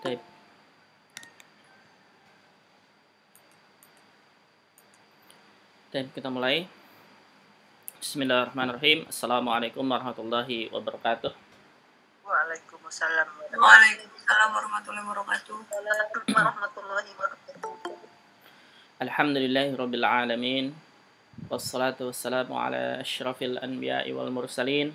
Baik, kita mulai. Bismillahirrahmanirrahim. Assalamualaikum warahmatullahi wabarakatuh. Waalaikumsalam warahmatullahi wabarakatuh. Alhamdulillahi rabbil alamin. Wassalatu wassalamu ala asyrafil anbiya'i wal mursalin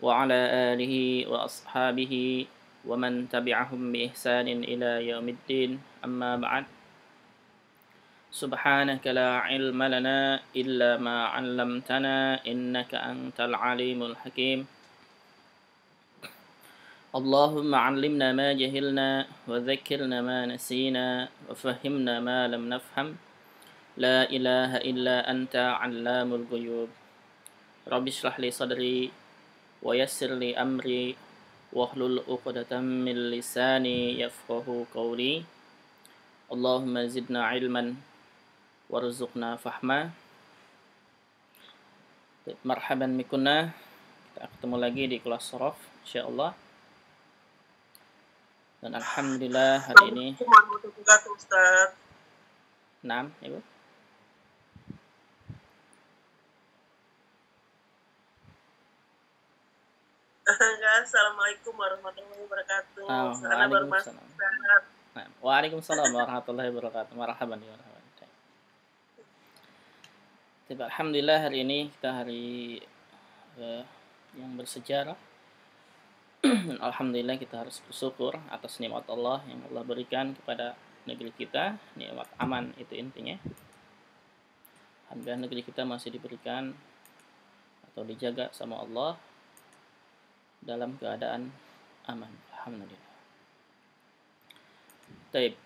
wa ala alihi wa ashabihi wa man tabi'ahum bi ihsanin ila yaumiddin. Amma ba'd. Subhanaka la ilma lana illa ma 'allamtana innaka antal alimul hakim. Allahumma 'allimna ma jahilna wa dhakkirna ma nasina wa fahhimna ma lam nafham. La ilaha illa anta 'allamul ghuyub. Rabbi shrah li sadri wa yassir li amri wahlul 'uqdatam min lisani yafqahu qawli. Allahumma zidna 'ilman warzuqna fahma. Marhaban bikunna. Kita ketemu lagi di kelas sorof insyaallah. Dan alhamdulillah hari ini Ustaz. 6 Ibu. Assalamualaikum warahmatullahi wabarakatuh. Waalaikumsalam. Nah, waalaikumsalam warahmatullahi wabarakatuh. Marhaban ya marhaban. Alhamdulillah hari ini kita hari yang bersejarah. Alhamdulillah kita harus bersyukur atas nikmat Allah yang Allah berikan kepada negeri kita, nikmat aman itu intinya. Alhamdulillah negeri kita masih diberikan atau dijaga sama Allah dalam keadaan aman. Alhamdulillah. Baik.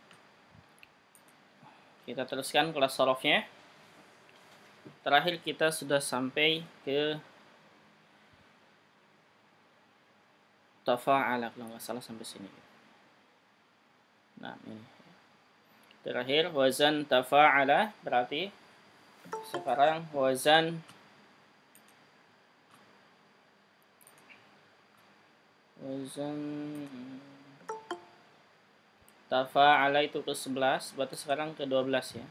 Kita teruskan kelas sorofnya. Terakhir kita sudah sampai ke tafa'ala kalau nggak salah sampai sini. Nah ini terakhir wazan tafa'ala berarti sekarang wazan tafa'ala itu ke 11, berarti sekarang ke 12 ya.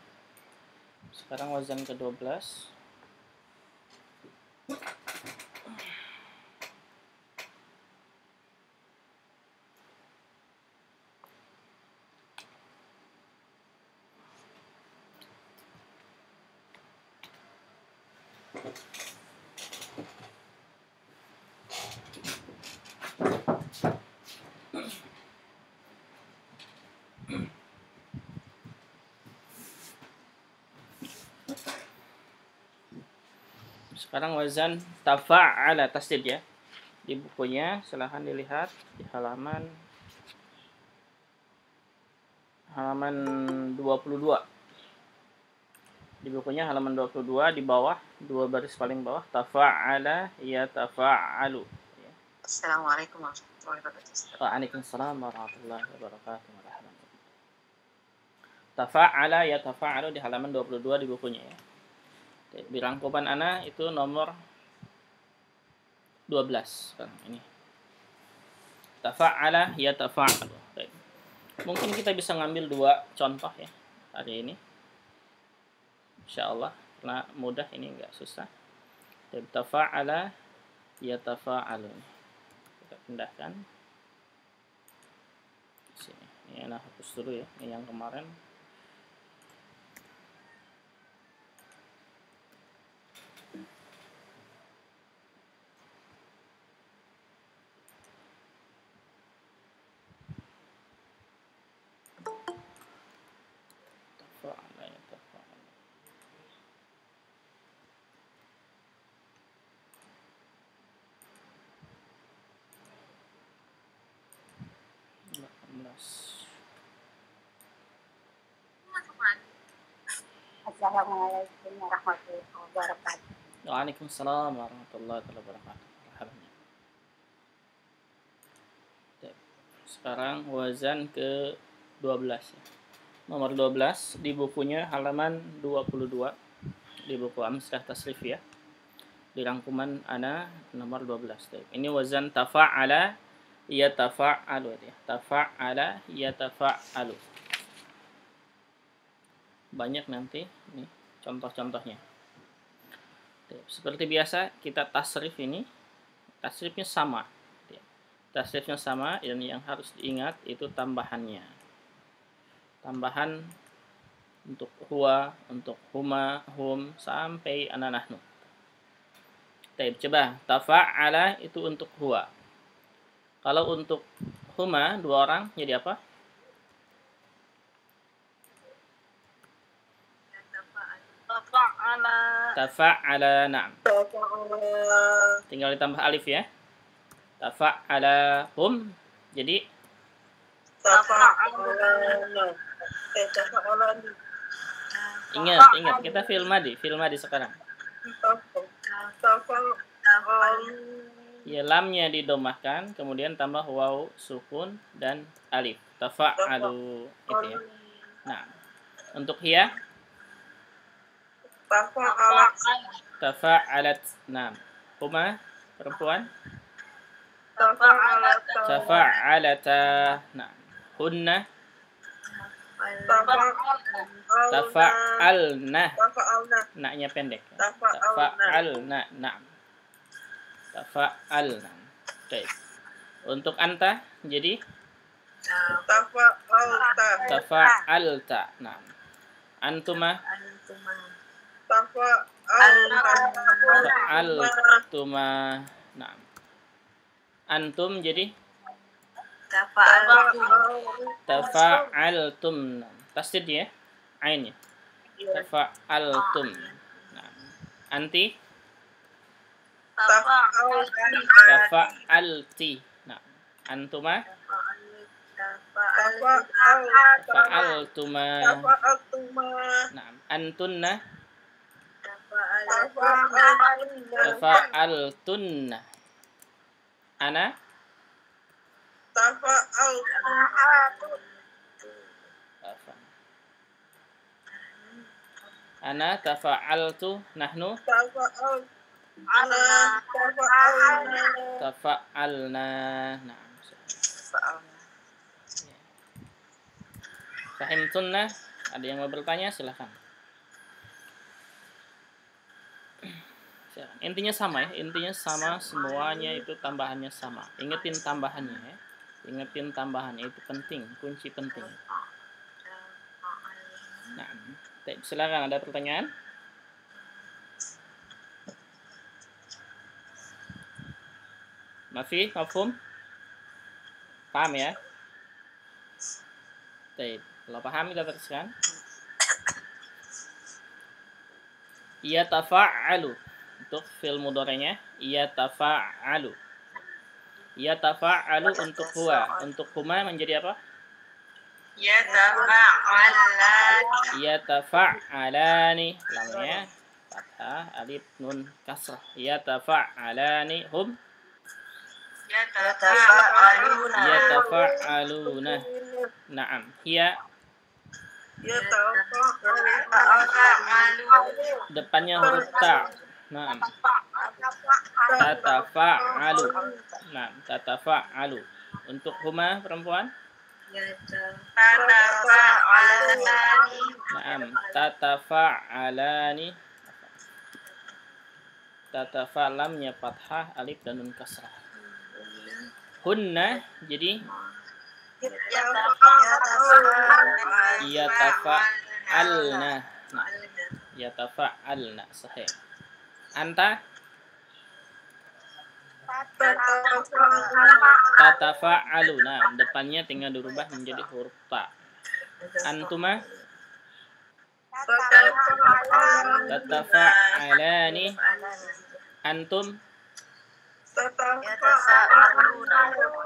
Sekarang wazan ke 12. Sekarang wazan tafa'ala tasdid ya. Di bukunya silahkan dilihat di halaman 22. Di bukunya halaman 22 di bawah, dua baris paling bawah tafa'ala ya tafa'alu. Assalamualaikum warahmatullahi wabarakatuh. Waalaikumsalam warahmatullahi wabarakatuh. Tafa'ala ya tafa'alu di halaman 22 di bukunya ya. Di rangkuman ana itu nomor 12 sekarang ini. Tafa'ala ya tafa'alu. Mungkin kita bisa ngambil dua contoh ya hari ini. Insyaallah karena mudah ini enggak susah. Tafa'ala ya tafa'alu. Kita pindahkan sini. Ini ana hapus dulu ya. Ini yang kemarin. Assalamualaikum warahmatullahi wabarakatuh. Waalaikumsalam warahmatullahi wabarakatuh. Sekarang wazan ke 12 ya. Nomor 12 di bukunya halaman 22 di buku Amsah Tasrif ya. Di rangkuman ana nomor 12. Ini wazan tafa'ala Yatafa'alu ya. Tafa'ala yatafa'alu. Banyak nanti ini contoh-contohnya. Seperti biasa kita tasrif ini, tasrifnya sama. Tasrifnya sama dan yang harus diingat itu tambahannya. Tambahan untuk huwa, untuk huma, hum sampai ana nahnu. Baik, coba tafa'ala itu untuk huwa. Kalau untuk huma dua orang jadi apa? Tafa'ala, na'am. Tinggal ditambah alif ya. Tafa'ala hum jadi ingat kita fil madi sekarang. Ya, lamnya didomahkan, kemudian tambah waw sukun dan alif. Tafa'alu itu ya. Nah, untuk hiya tafa'alat. Nah, huma perempuan tafa'alata. Nah, hunna tafa'alna. Naknya pendek. Tafa'alna. Nah, tafa'alna. Baik. Untuk anta jadi tafa'alta. Nah, antuma tafa'altuma. Nah, antum jadi tafa'altum. Tasdid ya, ain ya. Tafa'altum. Nah, anti tafa'alti. Nah, antuma tafa'altuma. Nah, antunna tafa'altunna. Ana ana tafa'altu. Nahnu tafa'alna. Nah, fahimtunna. Ada yang mau bertanya silahkan. Intinya sama ya, intinya sama, semuanya itu tambahannya sama. Ingetin tambahannya ya. Ingetin tambahannya itu penting, kunci penting. Nah, silakan ada pertanyaan? Mafhum? Paham ya? Baik, kalau paham kita teruskan. Ia tafa'alu. Untuk fi'il mudhari'nya ia tafa'alu. Ia tafa'alu untuk huwa. Untuk huma menjadi apa? Ia tafa'alani. Lamnya fathah, alif, nun, kasrah. Ia tafa'alani hum. Ia tafa'aluna. Naam. Hiya depannya huruf ta. Naam. Tatafa'alu. Nah, tatafa'alu. Untuk huma perempuan? Naam, tatafa'alani. Tatafa'lamnya fathah, alif dan nun kasrah. Hunna jadi yatafa'alna. Nah, yatafa'alna sahih. Anta tatafa'alu. Nah, depannya tinggal dirubah menjadi huruf ta. Antuma tatafa'alani. Antum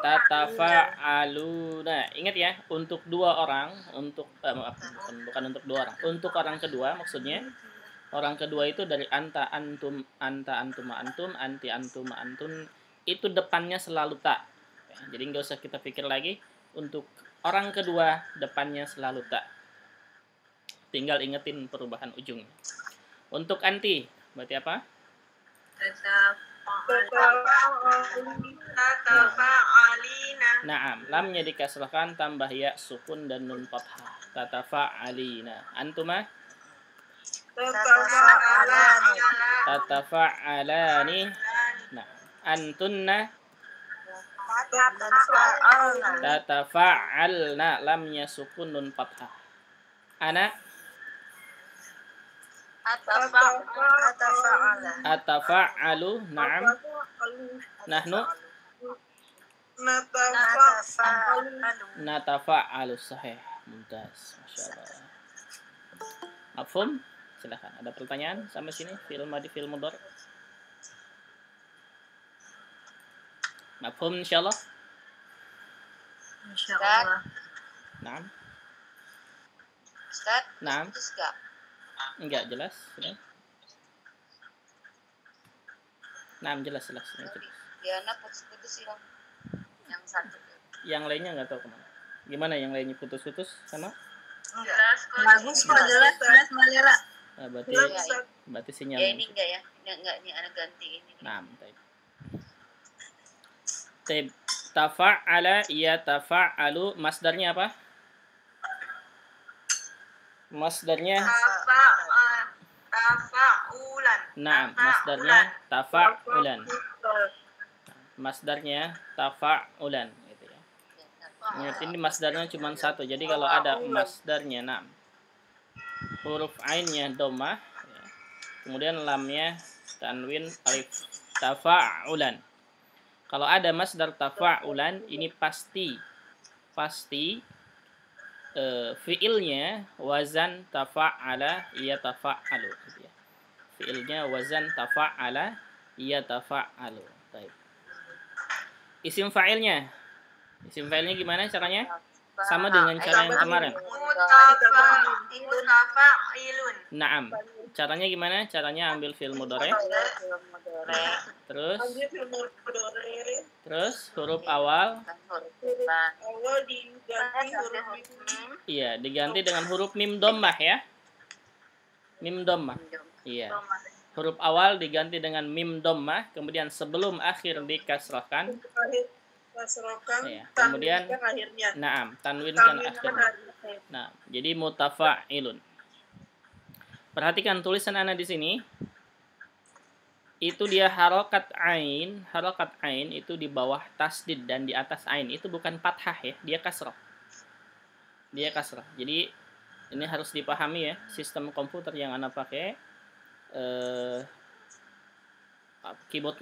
tatafa'aluna. Ingat ya, untuk dua orang, bukan untuk dua orang. Untuk orang kedua maksudnya. Orang kedua itu dari anta, antum, anta, antuma, antum, anti, antuma, antun. Itu depannya selalu tak. Jadi nggak usah kita pikir lagi. Untuk orang kedua depannya selalu tak. Tinggal ingetin perubahan ujungnya. Untuk anti berarti apa? Tatafa'alina. Naam, lamnya dikasrahkan tambah ya sukun dan nun fathah. Tatafa'alina. Antuma? Tatafa'alani. Nah, antunna tatafa'alna, lamnya sukun nun fathah. Ana atafa'alu. Naam. Nahnu natafa'alu. Sahih. Mumtaz. Masyaallah. Mafhum? Silakan. Ada pertanyaan sampai sini? Fi'il madhi, fi'il mudhari. Mafhum insyaallah? Insyaallah. Naam. Ustaz, Naam. putus gak? Enggak jelas, sudah. Naam, jelas. Ini jelas. Diana putus-putus yang satu. Yang lainnya enggak tahu kemana. Gimana yang lainnya putus-putus sama? Jelas kok. Bagus kok, jelas Malera. Nah, berarti sinyal. Ya ini enggak ya? Enggak ini anak ganti ini. Naam, baik. Tafa'ala ya tafa'alu, masdarnya apa? Masdarnya Tafa'ulan. Naam, masdarnya tafa'ulan. Masdarnya tafa'ulan gitu ya. Ingat ini masdarnya cuma satu. Jadi kalau ada masdarnya naam, huruf ainnya dhammah ya. Kemudian lamnya tanwin alif, tafa'ulan. Kalau ada masdar tafa'ulan ini pasti fiilnya wazan tafa'ala ya tafa'alu gitu ya. Fiilnya wazan tafa'ala ya tafa'alu. Baik. Isim fa'ilnya gimana caranya? Sama dengan cara yang kemarin. Mutafa'ilun. Naam. Caranya gimana? Caranya ambil fi'il mudhari. Terus huruf awal. Diganti huruf mim. Iya, diganti dengan huruf mim dhammah ya. Mim dhammah. Iya. Huruf awal diganti dengan mim dhammah, kemudian sebelum akhir dikasrahkan. Ya, kemudian naam, tanwinkan akhirnya. Nah, jadi mutafa'ilun. Perhatikan tulisan ana di sini. Itu dia harokat ain itu di bawah tasdid dan di atas ain. Itu bukan fathah ya, dia kasrah. Jadi ini harus dipahami ya, sistem komputer yang ana pakai keyboard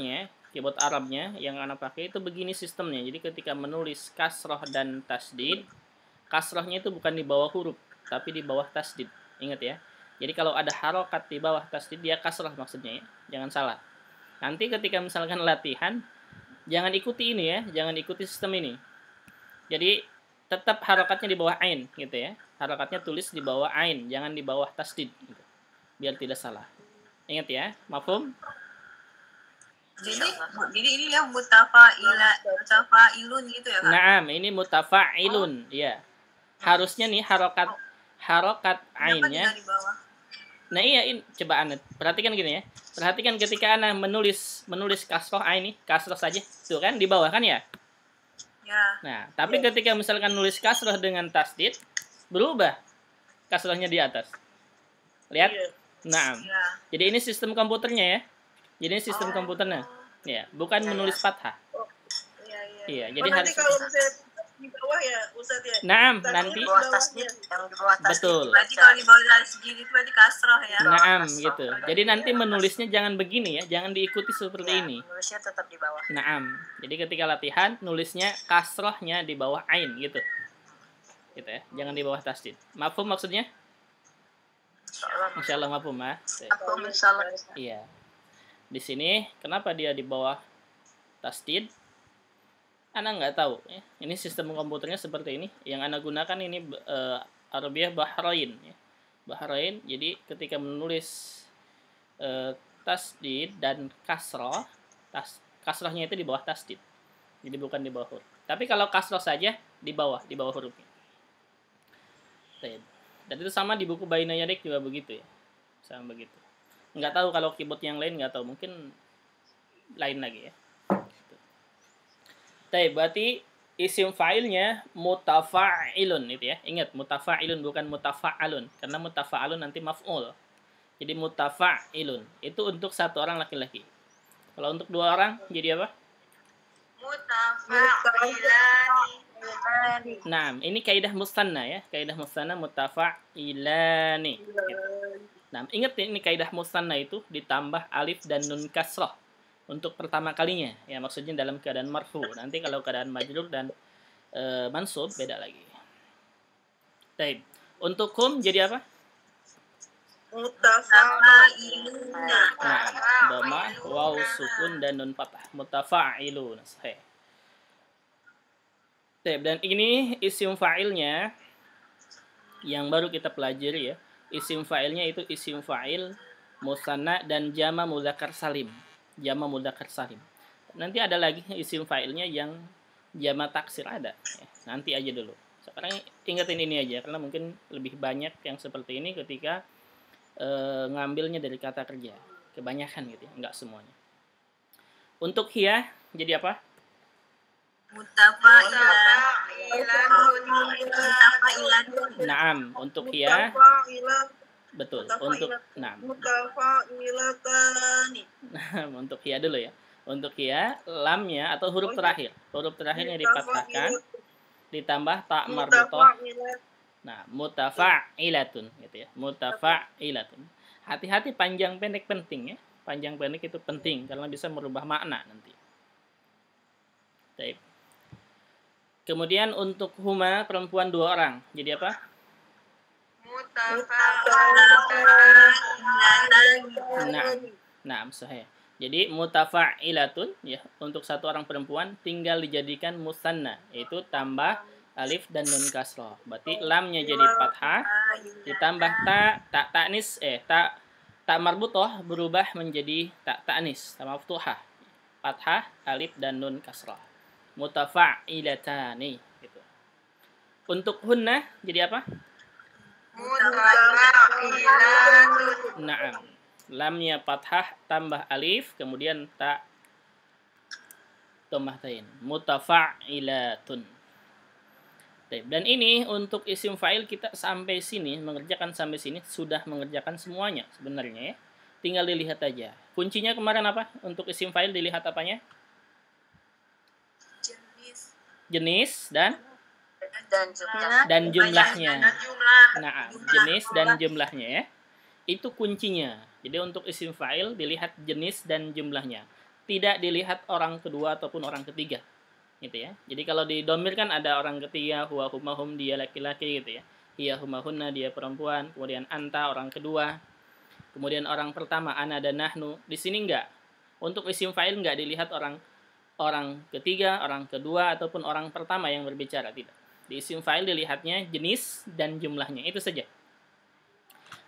Arabnya yang ana pakai itu begini sistemnya. Jadi ketika menulis kasrah dan tasdid, kasrahnya itu bukan di bawah huruf, tapi di bawah tasdid. Ingat ya. Jadi kalau ada harokat di bawah tasdid, dia kasrah maksudnya ya. Jangan salah. Nanti ketika misalkan latihan, jangan ikuti ini ya, jangan ikuti sistem ini. Jadi tetap harokatnya di bawah ain gitu ya. Harokatnya tulis di bawah ain, jangan di bawah tasdid gitu. Biar tidak salah. Ingat ya, mafhum? Jadi ini yang mutafa'ilun gitu ya, Kak? Naam, ini mutafa'ilun, ya. Harusnya nih harokat ainnya. Nah iya, coba Anda perhatikan gini ya. Perhatikan ketika Anda menulis kasroh ain nih, kasroh saja. Tuh kan di bawah kan ya? Ya. Nah, tapi ketika misalkan nulis kasroh dengan tasdid, berubah kasrohnya di atas. Lihat? Nah. Jadi ini sistem komputernya ya. Jadi ini sistem komputernya. Ya, bukan menulis fathah. Iya, jadi harus kalau misalnya di bawah ya Ustaz ya. Naam, nanti Di bawah tasdid, yang di bawah tasdid. betul. Berarti kalau di bawah tasdid itu berarti kasroh ya. Naam gitu. Jadi nanti menulisnya jangan begini ya, jangan diikuti seperti ini. Menulisnya tetap di bawah. Naam. Jadi ketika latihan nulisnya kasrohnya di bawah ain gitu. Gitu ya. Jangan di bawah tasdid. Mafhum maksudnya? Insyaallah mafhum ya. Insyaallah. Iya. Di sini kenapa dia di bawah tasdid? Ana nggak tahu ya. Ini sistem komputernya seperti ini. Yang Ana gunakan ini Arabiah Bahrain ya. Bahrain. Jadi ketika menulis tasdid dan kasroh, kasrohnya itu di bawah tasdid. Jadi bukan di bawah huruf. Tapi kalau kasroh saja di bawah hurufnya. Dan itu sama di buku Baina Yadik juga begitu ya. Sama begitu. Nggak tahu kalau keyboard yang lain nggak tahu. Mungkin lain lagi ya. Berarti isim fa'ilnya mutafa'ilun itu ya. Ingat, mutafa'ilun bukan mutafa'alun. Karena mutafa'alun nanti maf'ul. Jadi mutafa'ilun. Itu untuk satu orang laki-laki. Kalau untuk dua orang jadi apa? Mutafa'ilani. Nah, ini kaidah mustanna ya. Kaidah mustanna mutafa'ilani. Gitu. Nah, ingat ini kaidah mustanna itu ditambah alif dan nun kasrah untuk pertama kalinya. Ya, maksudnya dalam keadaan marfu. Nanti kalau keadaan majrur dan mansub beda lagi. Baik. Untuk hum jadi apa? Mutafa'iluna. Nah, dhamma, waw, sukun dan nun fathah. Mutafa'ilun. Sahih. Dan ini isim fa'ilnya yang baru kita pelajari ya. Isim fa'ilnya itu isim fa'il musanna dan jama mudzakkar salim. Jama mudzakkar salim. Nanti ada lagi isim fa'ilnya yang jama taksir ada. Ya, nanti aja dulu. Sekarang ingetin ini aja karena mungkin lebih banyak yang seperti ini ketika ngambilnya dari kata kerja. Kebanyakan gitu ya, enggak semuanya. Untuk hiya jadi apa? Mutafa'ilani. Naam, untuk hiya betul. Untuk Mutafa'ilatani. untuk hiya dulu ya. Untuk hiya lamnya atau huruf terakhir. Huruf terakhirnya dipatahkan ditambah ta marbutah. Nah, mutafa'ilatun gitu ya. Mutafa'ilatun. Hati-hati panjang pendek penting ya. Panjang pendek itu penting karena bisa merubah makna nanti. Baik. Kemudian untuk huma perempuan dua orang. Jadi apa? Nah, sahih. Jadi mutafa'ilatun ya untuk satu orang perempuan tinggal dijadikan musanna yaitu tambah alif dan nun kasrah. Berarti lamnya jadi fathah ditambah ta ta'nis ta marbutah berubah menjadi ta ta'nis, ta maftuhah. Fathah, alif dan nun kasrah. Mutafa'ilatani gitu. Untuk hunna jadi apa? Mutafa'ilatun. Naam. Lamnya fathah tambah alif kemudian ta dhammah tain. Mutafa'ilatun. Dan ini untuk isim fa'il kita sampai sini, mengerjakan sampai sini, sudah mengerjakan semuanya sebenarnya ya. Tinggal dilihat aja. Kuncinya kemarin apa? Untuk isim fa'il dilihat apanya? Jenis dan jumlahnya. Nah, jenis dan jumlahnya ya. Itu kuncinya. Jadi untuk isim fa'il dilihat jenis dan jumlahnya. Tidak dilihat orang kedua ataupun orang ketiga. Gitu ya. Jadi kalau di domir kan ada orang ketiga, huwa huma hum dia laki-laki gitu ya. Hiya huma hunna dia perempuan, kemudian anta orang kedua. Kemudian orang pertama ana dan nahnu. Di sini enggak. Untuk isim fa'il enggak dilihat orang ketiga, orang kedua ataupun orang pertama yang berbicara, tidak. Di isim fa'il dilihatnya jenis dan jumlahnya, itu saja.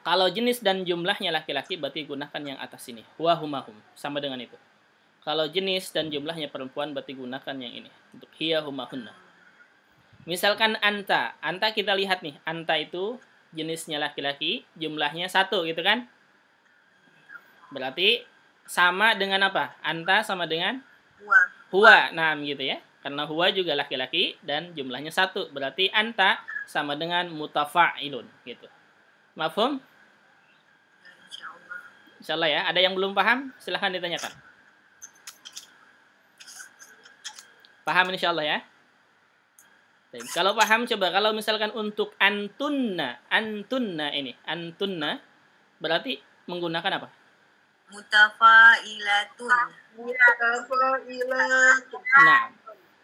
Kalau jenis dan jumlahnya laki-laki berarti gunakan yang atas ini, huwa huma hum, sama dengan itu. Kalau jenis dan jumlahnya perempuan berarti gunakan yang ini untuk hiya huma hunna. Misalkan anta kita lihat nih, anta itu jenisnya laki-laki, jumlahnya 1 gitu kan? Berarti sama dengan apa? Anta sama dengan huwa. Nah, gitu ya. Karena huwa juga laki-laki dan jumlahnya 1, berarti anta sama dengan mutafa'ilun gitu. Mafhum? Insyaallah ya. Ada yang belum paham? Silahkan ditanyakan. Paham insyaallah ya? Baik. Kalau paham coba kalau misalkan untuk antunna ini, antunna berarti menggunakan apa? Mutafa'ilatun.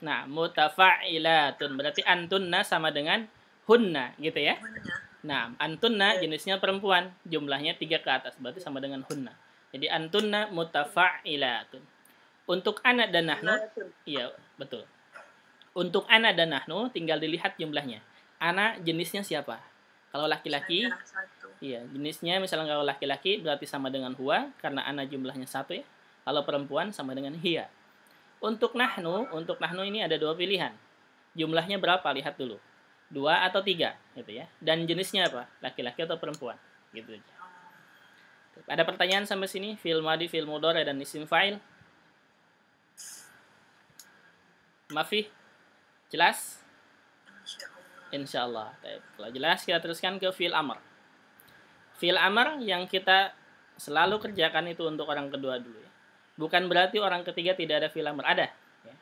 Nah, mutafa'ilatun berarti antunna sama dengan hunna gitu ya. Nah, antunna jenisnya perempuan, jumlahnya 3 ke atas, berarti sama dengan hunna. Jadi antunna mutafa'ilatun. Untuk ana dan nahnu, iya betul. Untuk ana dan nahnu tinggal dilihat jumlahnya. Ana jenisnya siapa? Kalau laki-laki, iya jenisnya misalnya kalau laki-laki berarti sama dengan huwa karena ana jumlahnya 1 ya. Kalau perempuan sama dengan hiya. Untuk nahnu ini ada 2 pilihan. Jumlahnya berapa? Lihat dulu. 2 atau 3 gitu ya. Dan jenisnya apa? Laki-laki atau perempuan? Gitu aja. Ada pertanyaan sampai sini? Fi'il madhi, fi'il mudhari dan isim fa'il? Mafi? Jelas? Insyaallah. Kalau jelas kita teruskan ke fi'il amr. Fi'il amr yang kita selalu kerjakan itu untuk orang kedua dulu ya. Bukan berarti orang ketiga tidak ada fi'il amr, ada ya.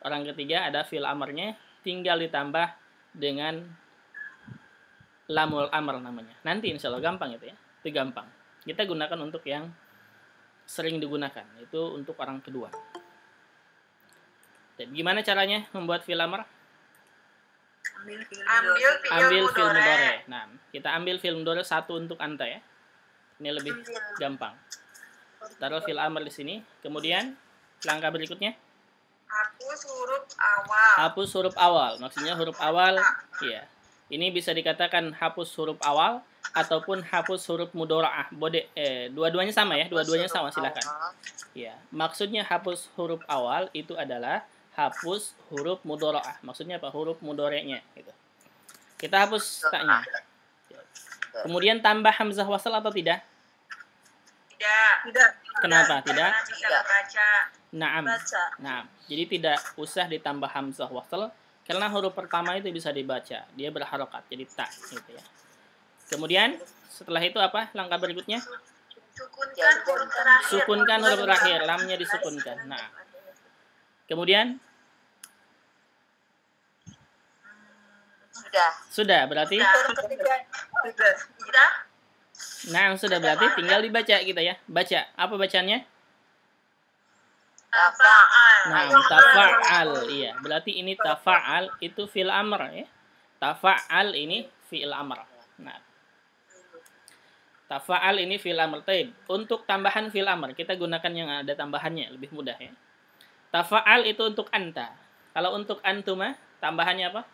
Orang ketiga ada fi'il amrnya, tinggal ditambah dengan lamul amr namanya. Nanti insyaallah gampang itu ya. Itu gampang. Kita gunakan untuk yang sering digunakan, itu untuk orang kedua. Gimana caranya membuat fi'il amr? Ambil fi'il mudhari'. Nah, kita ambil fi'il mudhari' satu untuk anta ya. Ini lebih gampang. Taruh fi'il amr di sini. Kemudian langkah berikutnya hapus huruf awal. hapus huruf awal. Maksudnya huruf awal ya. Ini bisa dikatakan hapus huruf awal ataupun hapus huruf mudhara'ah. Dua-duanya sama ya, dua-duanya sama, silakan. Ya, maksudnya hapus huruf awal itu adalah hapus huruf mudhara'ah. Maksudnya apa? Huruf mudhari'nya gitu. Kita hapus taknya. Kemudian tambah hamzah wasal atau tidak? Tidak. Kenapa tidak? Karena bisa baca. Naam. Nah, jadi tidak usah ditambah hamzah wasal karena huruf pertama itu bisa dibaca. Dia berharokat jadi ta gitu ya. Kemudian setelah itu apa? Langkah berikutnya? Sukunkan huruf terakhir. Sukunkan huruf terakhir, lamnya disukunkan. Nah. Kemudian sudah berarti Sudah. nah sudah berarti tinggal dibaca kita ya. Baca. Apa bacanya? Tafa'al. Nah, tafa'al. Iya, berarti ini tafa'al itu fi'il amr ya. Tafa'al ini fi'il amr. Nah. Tafa'al ini fi'il amr. Taib. Untuk tambahan fi'il amr kita gunakan yang ada tambahannya, lebih mudah ya. Tafa'al itu untuk anta. Kalau untuk antuma tambahannya apa?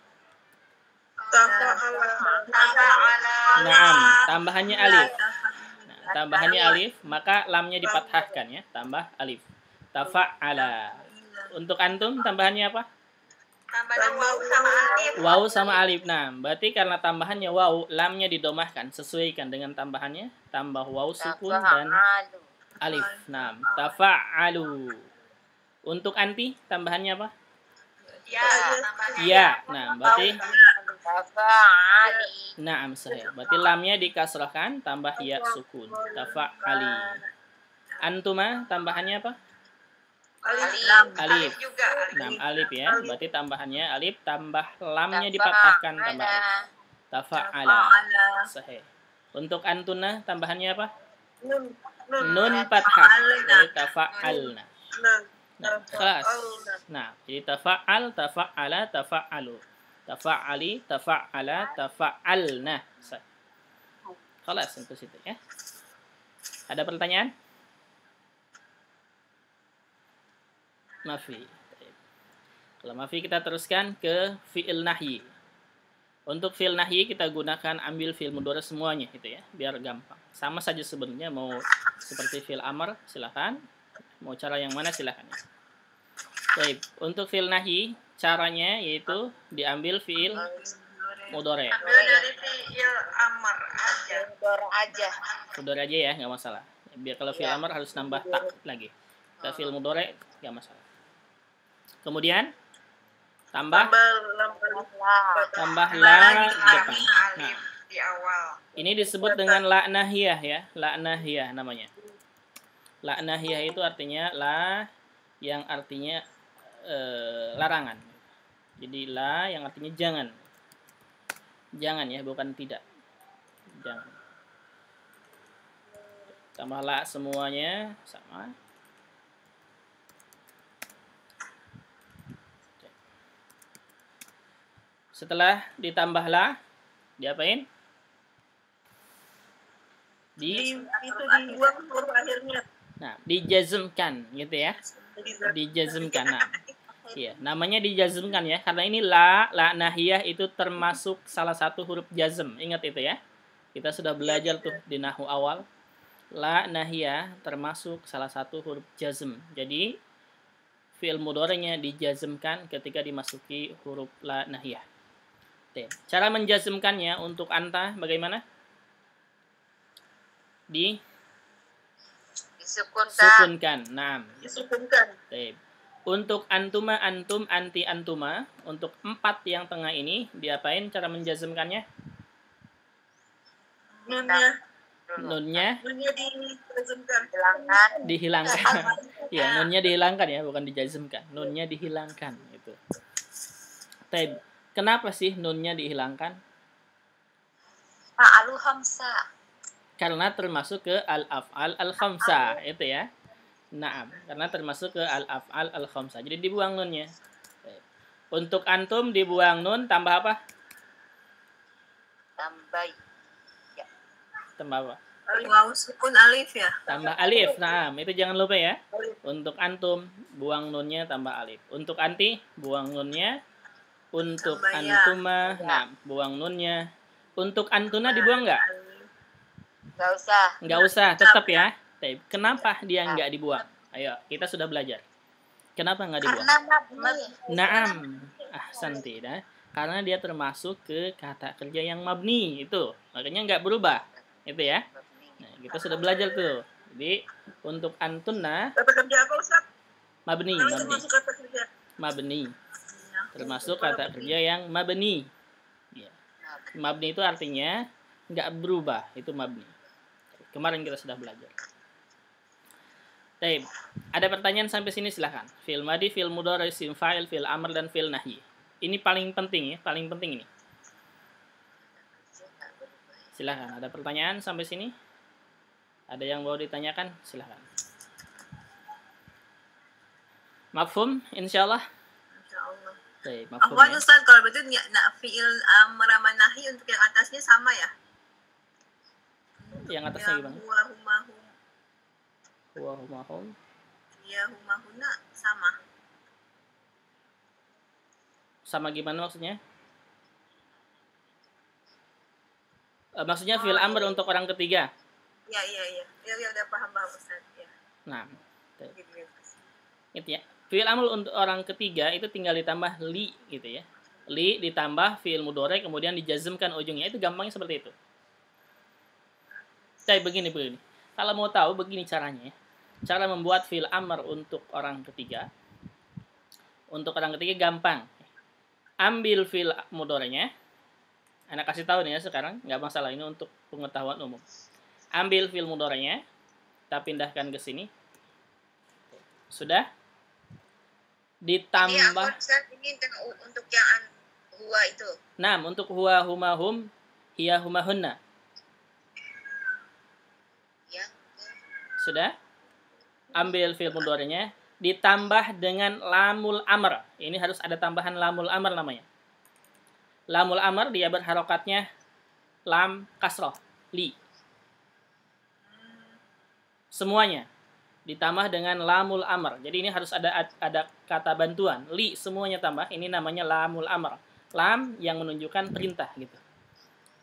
Naam, tambahannya alif. Nah, tambahannya alif, maka lamnya dipathahkan ya, tambah alif. Tafa'ala. Untuk antum tambahannya apa? Tambahan waw sama alif. Waw sama alif. Nah, berarti karena tambahannya waw, lamnya didomahkan, sesuaikan dengan tambahannya, tambah waw sukun dan alif. Nah, tafa'alu. Untuk anti tambahannya apa? Ya, tambahannya Ya. Nah, berarti Naam sahih. Berarti lamnya dikasrahkan tambah ya sukun. Tafa'ali. Antuma tambahannya apa? Alif. juga. Nah, alif ya. Berarti tambahannya alif tambah lamnya dipatahkan tambah alif. Tafa'ala. Sahih. Untuk antuna tambahannya apa? Nun fathah. Jadi tafa'alna. Nah, kelas. Nah, jadi tafa'al, tafa'ala, tafa'alu. Tafa'ali, tafa'ala, tafa'alna. Kelas untuk situ ya. Ada pertanyaan? Mafi. Kalau mafi kita teruskan ke fi'il nahyi. Untuk fi'il nahyi kita gunakan ambil fi'il mudhari semuanya gitu ya, biar gampang. Sama saja sebenarnya, mau seperti fi'il amr silakan, mau cara yang mana silakan. Baik, untuk fi'il nahyi caranya yaitu diambil fi'il mudhari. Ambil dari fi'il amr aja. Mudhari aja ya, nggak masalah. Biar kalau fi'il amr harus nambah tak lagi. Kita fi'il mudhari nggak masalah. Kemudian tambah la di depan. Nah, Di awal. ini disebut dengan la nahiyah ya, la nahiyah namanya. La nahiyah itu artinya la yang artinya larangan. Jadi la yang artinya jangan. Jangan ya, bukan tidak. Jangan. Tambah la semuanya sama. Setelah ditambah la, diapain? Dibuang huruf akhirnya. Nah, dijazmkan gitu ya. Dijazmkan. Nah, iya, namanya dijazmkan ya, karena ini la nahiyah itu termasuk salah satu huruf jazm. Ingat itu ya. Kita sudah belajar tuh di nahwu awal. La nahiyah termasuk salah satu huruf jazm. Jadi fi'il mudhari'nya dijazmkan ketika dimasuki huruf la nahiyah. Cara menjazmkannya untuk anta bagaimana? Disukunkan. Nah, Disukunkan. Untuk antuma, antum, anti, antuma, untuk 4 yang tengah ini, diapain cara menjazmkannya? Nunnya dihilangkan. Ya, nunnya dihilangkan ya, bukan dijazmkan. Nunnya dihilangkan itu. Taib. Kenapa sih nunnya dihilangkan? Fa'alu khamsa. Karena termasuk ke al-af'al al-khamsa, itu ya. Naam, karena termasuk ke al-af'al al-khamsa. Jadi dibuang nunnya. Untuk antum dibuang nun, tambah apa? Tambah apa? Waw sukun alif ya. Tambah alif. Nah, itu jangan lupa ya. Untuk antum, buang nunnya tambah alif. Untuk anti, buang nunnya. Untuk Tambah ya. antuma, nah, buang nunnya. Untuk antuna dibuang nggak? Nggak usah. Nggak usah, tetap ya. Kenapa dia nggak dibuang? Ayo, kita sudah belajar. Kenapa nggak dibuang? Naam. Ahsanti. Nah, karena dia termasuk ke kata kerja yang mabni. Itu. Makanya nggak berubah. Itu ya. Nah, kita sudah belajar tuh. Jadi, untuk antuna, Kata kerja apa, Ustaz? mabni. Termasuk kata kerja. Mabni. Termasuk kata kerja yang mabni. Ya. Mabni itu artinya nggak berubah. Itu mabni. Kemarin kita sudah belajar. Baik. Ada pertanyaan sampai sini silahkan. Fil madi, fil mudhari, isim fa'il, fil amr, dan fil nahyi. Ini paling penting ya. Paling penting ini. Silahkan. Ada pertanyaan sampai sini? Ada yang mau ditanyakan? Silahkan. Mafhum? Insyaallah. Insyaallah. Baik, mafhum Afwan ya. Ustaz, kalau begitu fi'il amr sama nahi untuk yang atasnya sama ya? Yang atasnya gimana? Huwa humahum. Huwa humahum. Ya humahuna sama. Sama gimana maksudnya? Maksudnya fil amr untuk orang ketiga. Ya. Ya udah paham Ustaz ya. Nah, Gitu. itu ya. Fi'il amr untuk orang ketiga itu tinggal ditambah li gitu ya. Li ditambah fi'il mudhari kemudian dijazmkan ujungnya. Itu gampangnya seperti itu. Kayak begini. Kalau mau tahu begini caranya. Cara membuat fi'il amr untuk orang ketiga. Untuk orang ketiga gampang. Ambil fi'il mudhari'nya. Anak kasih tahu nih ya sekarang, nggak masalah, ini untuk pengetahuan umum. Ambil fi'il mudhari'nya, kita pindahkan ke sini. Sudah? Ditambah. Ini untuk yang huwa itu. Nah, untuk huwa humahum, hiya humahunna. Ya. Sudah? Ambil fi'il mudhari'nya, ditambah dengan lamul amr. Ini harus ada tambahan lamul amr namanya. Lamul amr dia berharokatnya lam kasroh, li. Semuanya ditambah dengan lamul amr. Jadi ini harus ada kata bantuan. Li semuanya tambah. Ini namanya lamul amr. Lam yang menunjukkan perintah gitu.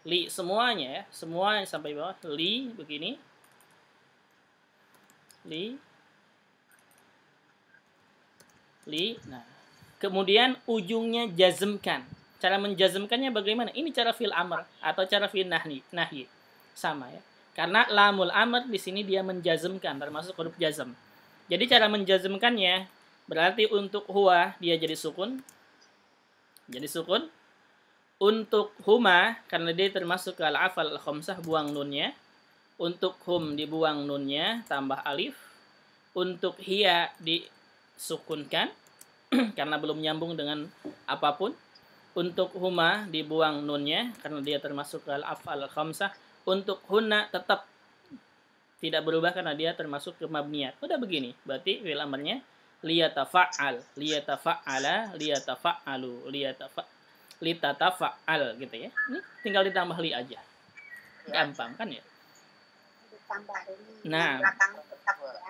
Li semuanya ya, semua sampai bawah. Li begini. Li. Nah, kemudian ujungnya jazmkan. Cara menjazmkannya bagaimana? Ini cara fil amr atau cara fil nahyi. Sama ya. Karena lamul amr di sini dia menjazmkan, termasuk huruf jazm. Jadi cara menjazmkannya berarti untuk huwa dia jadi sukun. Jadi sukun. Untuk huma karena dia termasuk ke al-afal al-khamsah, buang nunnya. Untuk hum dibuang nunnya, tambah alif. Untuk hiya disukunkan karena belum nyambung dengan apapun. Untuk huma dibuang nunnya karena dia termasuk ke al-afal al-khamsah. Untuk hunna tetap tidak berubah karena dia termasuk ke mabniyat. Udah begini. Berarti fi'il amrnya liyatafa'al, liyatafa'ala, liyatafa'alu, litatafa'al gitu ya. Ini tinggal ditambah li aja. Gampang kan ya? Nah,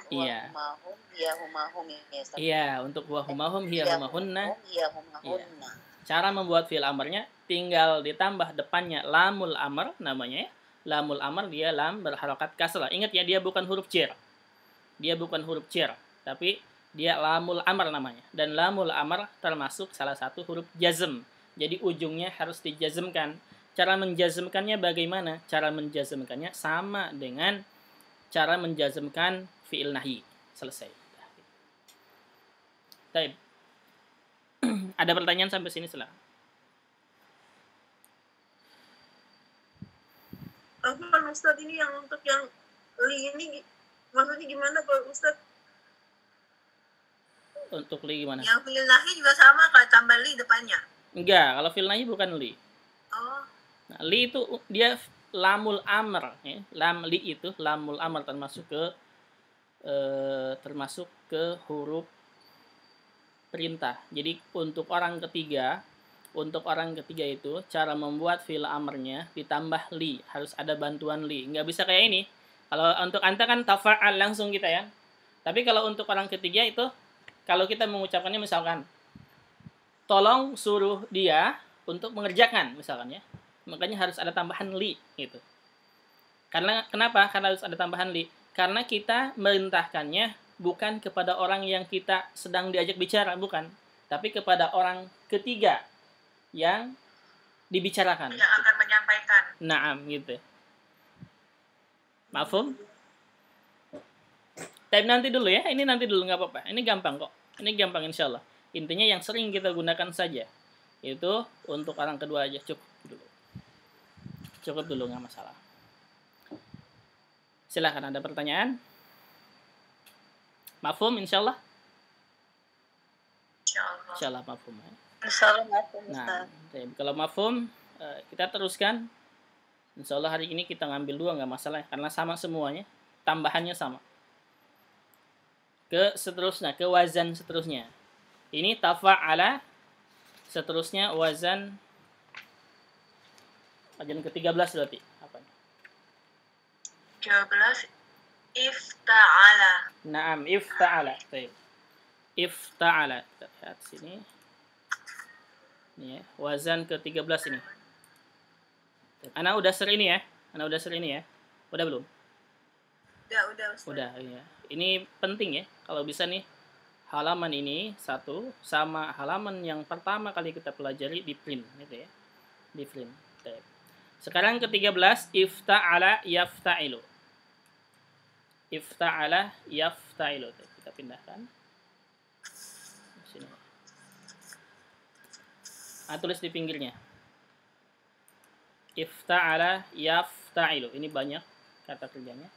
iya. Iya, untuk huwa humahum, hiya humahunna. Iya. Cara membuat fi'il amrnya tinggal ditambah depannya lamul amr namanya ya. Lamul amr dia lam berharokat kasrah. Ingat ya, dia bukan huruf jar. Dia bukan huruf jar, tapi dia lamul amr namanya. Dan lamul amr termasuk salah satu huruf jazm. Jadi ujungnya harus dijazmkan. Cara menjazmkannya bagaimana? Cara menjazmkannya sama dengan cara menjazmkan fi'il nahyi. Selesai. Baik. Ada pertanyaan sampai sini silakan. Apa Ustadz ini yang untuk yang li ini maksudnya gimana Pak Ustadz? Untuk li gimana? Yang fil nahi juga sama kalau tambah li depannya. Enggak, kalau fil nahi bukan li. Oh, Nah, li itu dia lamul amr, ya. Lam li itu lamul amr termasuk ke huruf perintah. Jadi untuk orang ketiga itu cara membuat fi'il amrnya ditambah li, harus ada bantuan li. Nggak bisa kayak ini. Kalau untuk anta kan tafa'al langsung kita ya. Tapi kalau untuk orang ketiga itu kalau kita mengucapkannya misalkan tolong suruh dia untuk mengerjakan misalkan ya. Makanya harus ada tambahan li gitu. Karena kenapa? Karena harus ada tambahan li. Karena kita merintahkannya bukan kepada orang yang kita sedang diajak bicara, bukan. Tapi kepada orang ketiga yang dibicarakan. yang akan menyampaikan. Naam gitu. Mafhum? Tapi nanti dulu ya, ini nanti dulu nggak apa-apa. Ini gampang kok. Ini gampang insya Allah. Intinya yang sering kita gunakan saja. Itu untuk orang kedua aja, cukup dulu. Cukup dulu, nggak masalah. Silahkan, ada pertanyaan? Mafhum insya Allah? Insya Allah mafhum ya. Insyaallah mafhum. Nah, kalau mafhum kita teruskan. Insya Allah hari ini kita ngambil 2 nggak masalah karena sama semuanya, tambahannya sama. Ke seterusnya, ke wazan seterusnya. Ini tafa'ala, seterusnya wazan ke-13 berarti apa? 13 ifta'ala. Naam, ifta'ala. Baik. Ifta'ala. Kita lihat sini. Ini ya, wazan ke-13 ini. Ana udah ser ini ya. Udah belum? Udah Ustaz. Udah, iya. Ini penting ya. Kalau bisa nih halaman ini satu sama halaman yang pertama kali kita pelajari di print gitu ya. Di print. Baik. Sekarang ke-13 ifta'ala yafta'ilu. Ifta'ala yafta'ilu. Kita pindahkan. Sini. Tulis di pinggirnya. Ifta'ala yafta'ilu. Ini banyak kata kerjanya.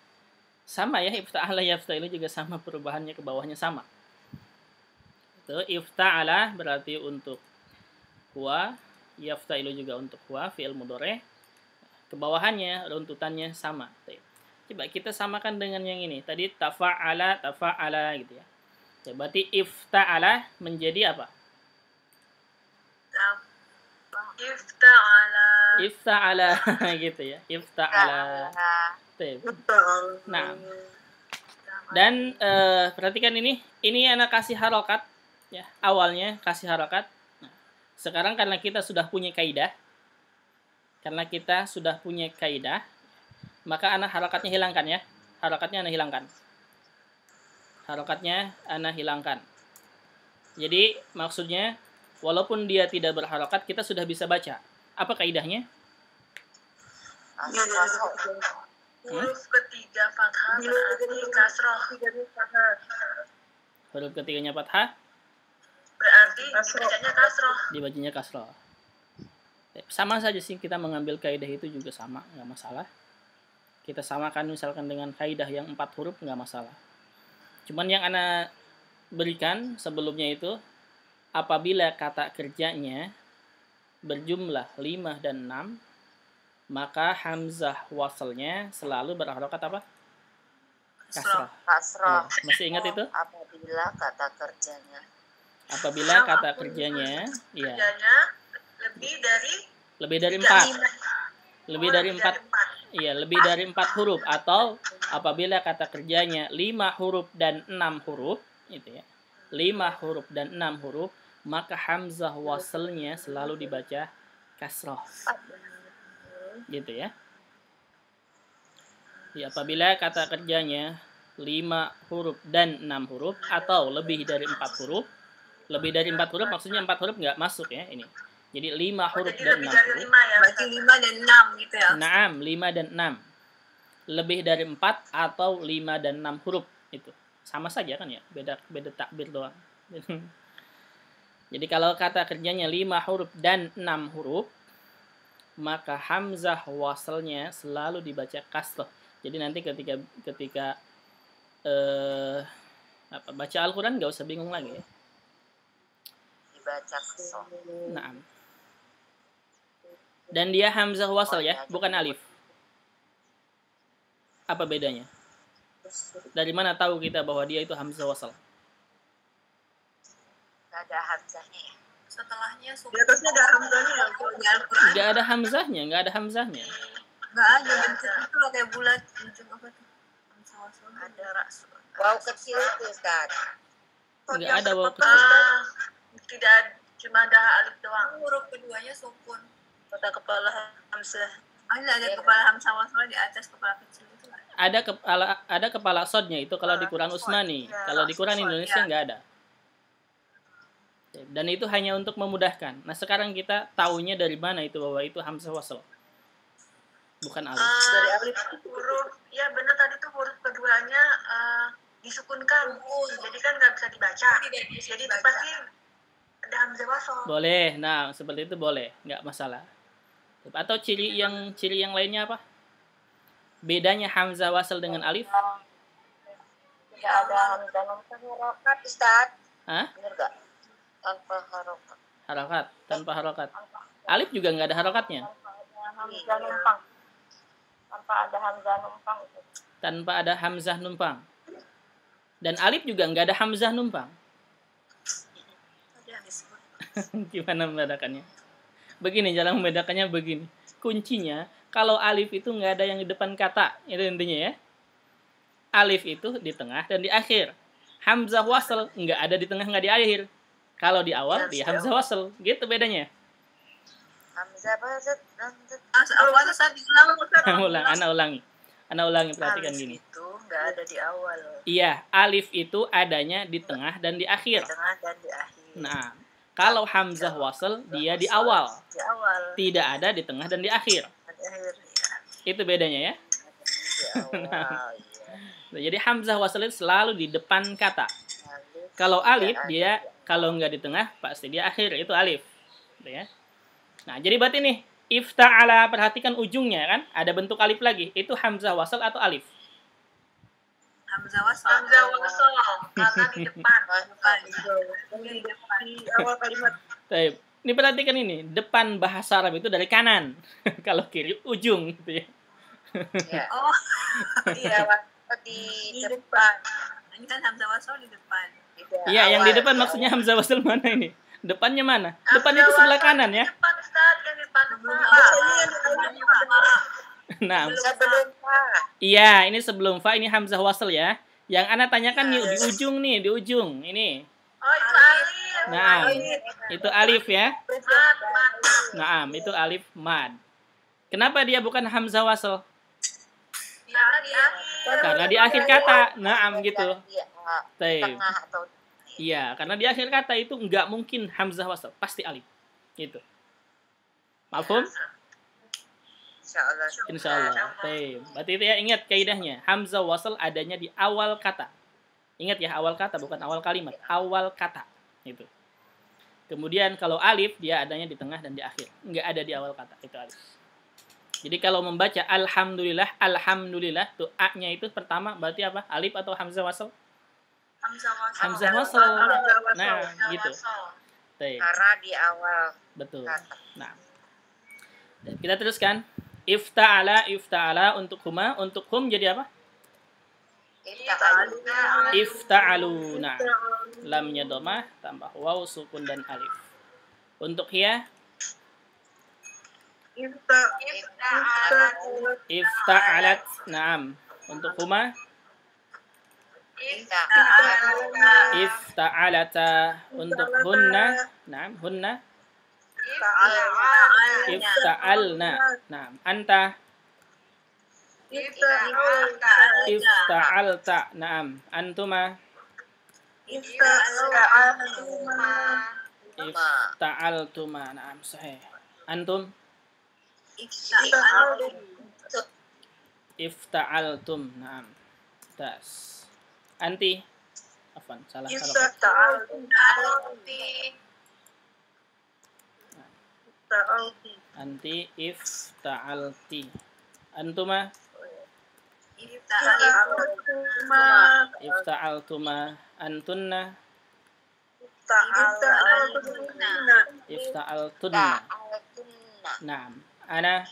Sama ya, ifta'ala yafta'ilu juga sama, perubahannya ke bawahnya sama. Itu ifta'ala berarti untuk huwa, yafta'ilu juga untuk huwa, fi'il mudhari'. Ke bawahnya runtutannya sama. Coba kita samakan dengan yang ini. Tadi tafa'ala gitu ya. Berarti ifta'ala menjadi apa? Ifta'ala gitu ya. Ifta'ala. Nah. Dan perhatikan ini anak kasih harokat ya. Awalnya kasih harokat. Nah, sekarang karena kita sudah punya kaidah, maka anak harokatnya hilangkan ya. Harokatnya anak hilangkan. Jadi maksudnya walaupun dia tidak berharokat, kita sudah bisa baca. Apa kaidahnya? Huruf ketiga fathah berarti kasroh. Huruf ketiganya fathah Berarti dibacanya dibacanya kasroh. kasroh. Sama saja sih, kita mengambil kaidah itu juga sama, nggak masalah. Kita samakan misalkan dengan kaidah yang 4 huruf, nggak masalah. Cuman yang ana berikan sebelumnya itu, apabila kata kerjanya berjumlah 5 dan 6, maka hamzah wasalnya selalu berharokat apa? Kasrah. Masih ingat itu? Apabila kata kerjanya Iya. Lebih dari 4. Lebih dari 4 huruf, atau apabila kata kerjanya 5 huruf dan 6 huruf, itu ya. 5 huruf dan 6 huruf, maka hamzah wasalnya selalu dibaca kasrah. Gitu ya. Apabila kata kerjanya 5 huruf dan 6 huruf atau lebih dari 4 huruf. Lebih dari 4 huruf maksudnya 4 huruf nggak masuk ya ini. Jadi 5 huruf dan 6 huruf. Berarti 5 dan 6 gitu ya. Naam, 5 dan 6. Lebih dari 4 atau 5 dan 6 huruf itu. Sama saja kan ya, beda takbir doang. Jadi kalau kata kerjanya 5 huruf dan 6 huruf, maka hamzah wasalnya selalu dibaca kasroh. Jadi nanti ketika baca Al-Quran nggak usah bingung lagi ya. Dibaca kasroh. Nah. Dan dia hamzah wasal ya, bukan alif. Apa bedanya? Dari mana tahu kita bahwa dia itu hamzah wasal? Gak ada hamzahnya ya. Setelahnya Di atasnya ada hamzahnya ya. di Al-Quran Nggak ada hamzahnya, nggak ada hamzahnya. nggak ada bentuk itu loh, kayak bulat ujung apa tuh? Hamzah. Ada rasul. Wow kecil itu Ustaz. Nggak ada waw kecil. Tidak, cuma ada alif doang. Huruf keduanya sukun. Pada kepala hamzah. Ada kepala hamzah wasal di atas kepala kecil itu lah. Ada kepala sodnya itu kalau di Quran Utsmani. Kalau di Quran Indonesia nggak ada. Dan itu hanya untuk memudahkan. Nah sekarang kita taunya dari mana itu bahwa itu hamzah wasal, bukan alif. Dari alif huruf, ya benar tadi tuh huruf keduanya disukunkan. Jadi kan nggak bisa dibaca. Jadi itu pasti ada hamzah wasal. Boleh, nah seperti itu boleh, nggak masalah. Atau ciri yang lainnya apa? Bedanya hamzah wasal dengan alif? Tidak ada hamzah harokat Ustaz. Hah? Bener gak? Tanpa harokat. Harokat, tanpa harokat. Alif juga nggak ada harokatnya. Hamzah numpang. Tanpa ada hamzah numpang. Tanpa ada hamzah numpang. Dan alif juga nggak ada hamzah numpang. Ada yang disebut. Gimana membedakannya? Begini, cara membedakannya begini. Kuncinya, kalau alif itu nggak ada yang di depan kata. Itu intinya ya. Alif itu di tengah dan di akhir. Hamzah wasal nggak ada di tengah, nggak di akhir. Kalau di awal, dia hamzah wasal. Gitu bedanya. Hamzah wasal. Awalnya saat diulang. Ana ulangi, perhatikan Alif gini. itu nggak ada di awal. Iya, alif itu adanya di tengah dan di akhir. Di tengah dan di akhir. Nah, kalau hamzah wasal dia di awal. Di awal. Tidak ada di tengah dan di akhir. Di akhir ya. Itu bedanya ya. Di awal ya. Jadi hamzah wasal itu selalu di depan kata. Kalau alif dia kalau nggak di tengah pasti dia akhir, itu alif. Gitu ya. Nah, jadi berarti nih ifta'ala, perhatikan ujungnya kan, ada bentuk alif lagi. Itu hamzah wasal atau alif? Hamzah wasal. Hamzah wasal karena di depan. Di awal kalimat. Baik. Ini perhatikan ini, depan bahasa Arab itu dari kanan. Kalau kiri ujung gitu ya. Ya. Oh, Iya, di depan. ini kan hamzah wasal di depan. Iya, yang di depan maksudnya hamzah wasal mana ini? Depannya mana? Depan itu sebelah kanan ya. Depan Ustaz, yang di depan. Nah, Sebelum Pak. iya, ini sebelum fa, ini hamzah wasal ya. Yang ana tanyakan nih di ujung nih, di ujung. Ini. Oh, itu alif. Nah, itu alif ya. Mat. Nah, itu alif mad. Kenapa dia bukan hamzah wasal? Karena di akhir. Karena di akhir kata. Naam gitu. Iya, Baik. tengah atau Iya, karena di akhir kata itu nggak mungkin hamzah wasal, pasti alif. Gitu. Mafhum? insyaallah. Insyaallah. Baik. Berarti itu ya, ingat kaidahnya. Hamzah wasal adanya di awal kata. Ingat ya, awal kata bukan awal kalimat, awal kata. Itu. Kemudian kalau alif dia adanya di tengah dan di akhir. Nggak ada di awal kata, itu alif. Jadi kalau membaca alhamdulillah tuh a-nya itu pertama berarti apa? Alif atau hamzah wasal? Hamzah wasal. Nah, gitu. Baik. Karena di awal Betul. kata. Nah. Dan kita teruskan. Ifta'ala untuk huma, untuk hum jadi apa? Ifta'alu. Nah, lamnya domah tambah waw sukun dan alif. Untuk hiya ifta'alat. Naam. Untuk huma ifta'alata. Untuk hunna, naam, hunna ifta'alna. Naam, anta ifta'alta. Naam, antuma ifta'altuma. Naam, sahih. Antum ifta'altum. Naam. Tas. Anti. Afwan, salah harokat. Ta'alti. Anti ifta'alti. Antuma Ta'altuma. ifta'altuma. Antunna Ta'altuna. ifta'altunna. Naam. Ana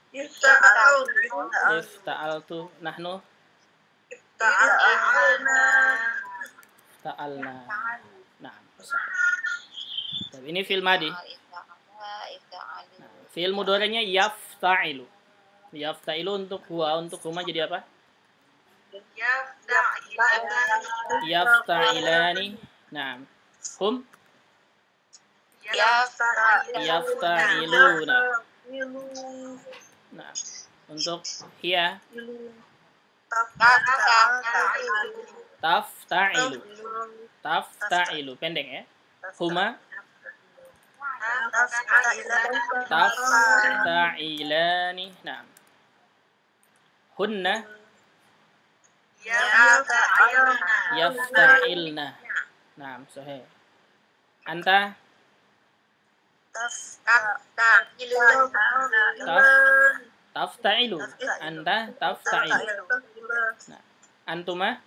Ta'altu. ifta'altu. Nahnu Ta'alna. ifta'alna. Naam. Sahih. Tapi ini fi'il madi. Nah, fi'il mudhari'nya yafta'ilu. Yafta'ilu untuk huwa, untuk huma jadi apa? Yafta'ilani. Naam. Hum yafta'iluna. Nah, untuk hiya tafta'ilu. Tafta'ilu pendek ya. Huma tafta'ilani. Nah. Hunna yafta'ilna. Nah, sahih. Anta tafta'ilu. Anta tafta'ilu. Nah, antuma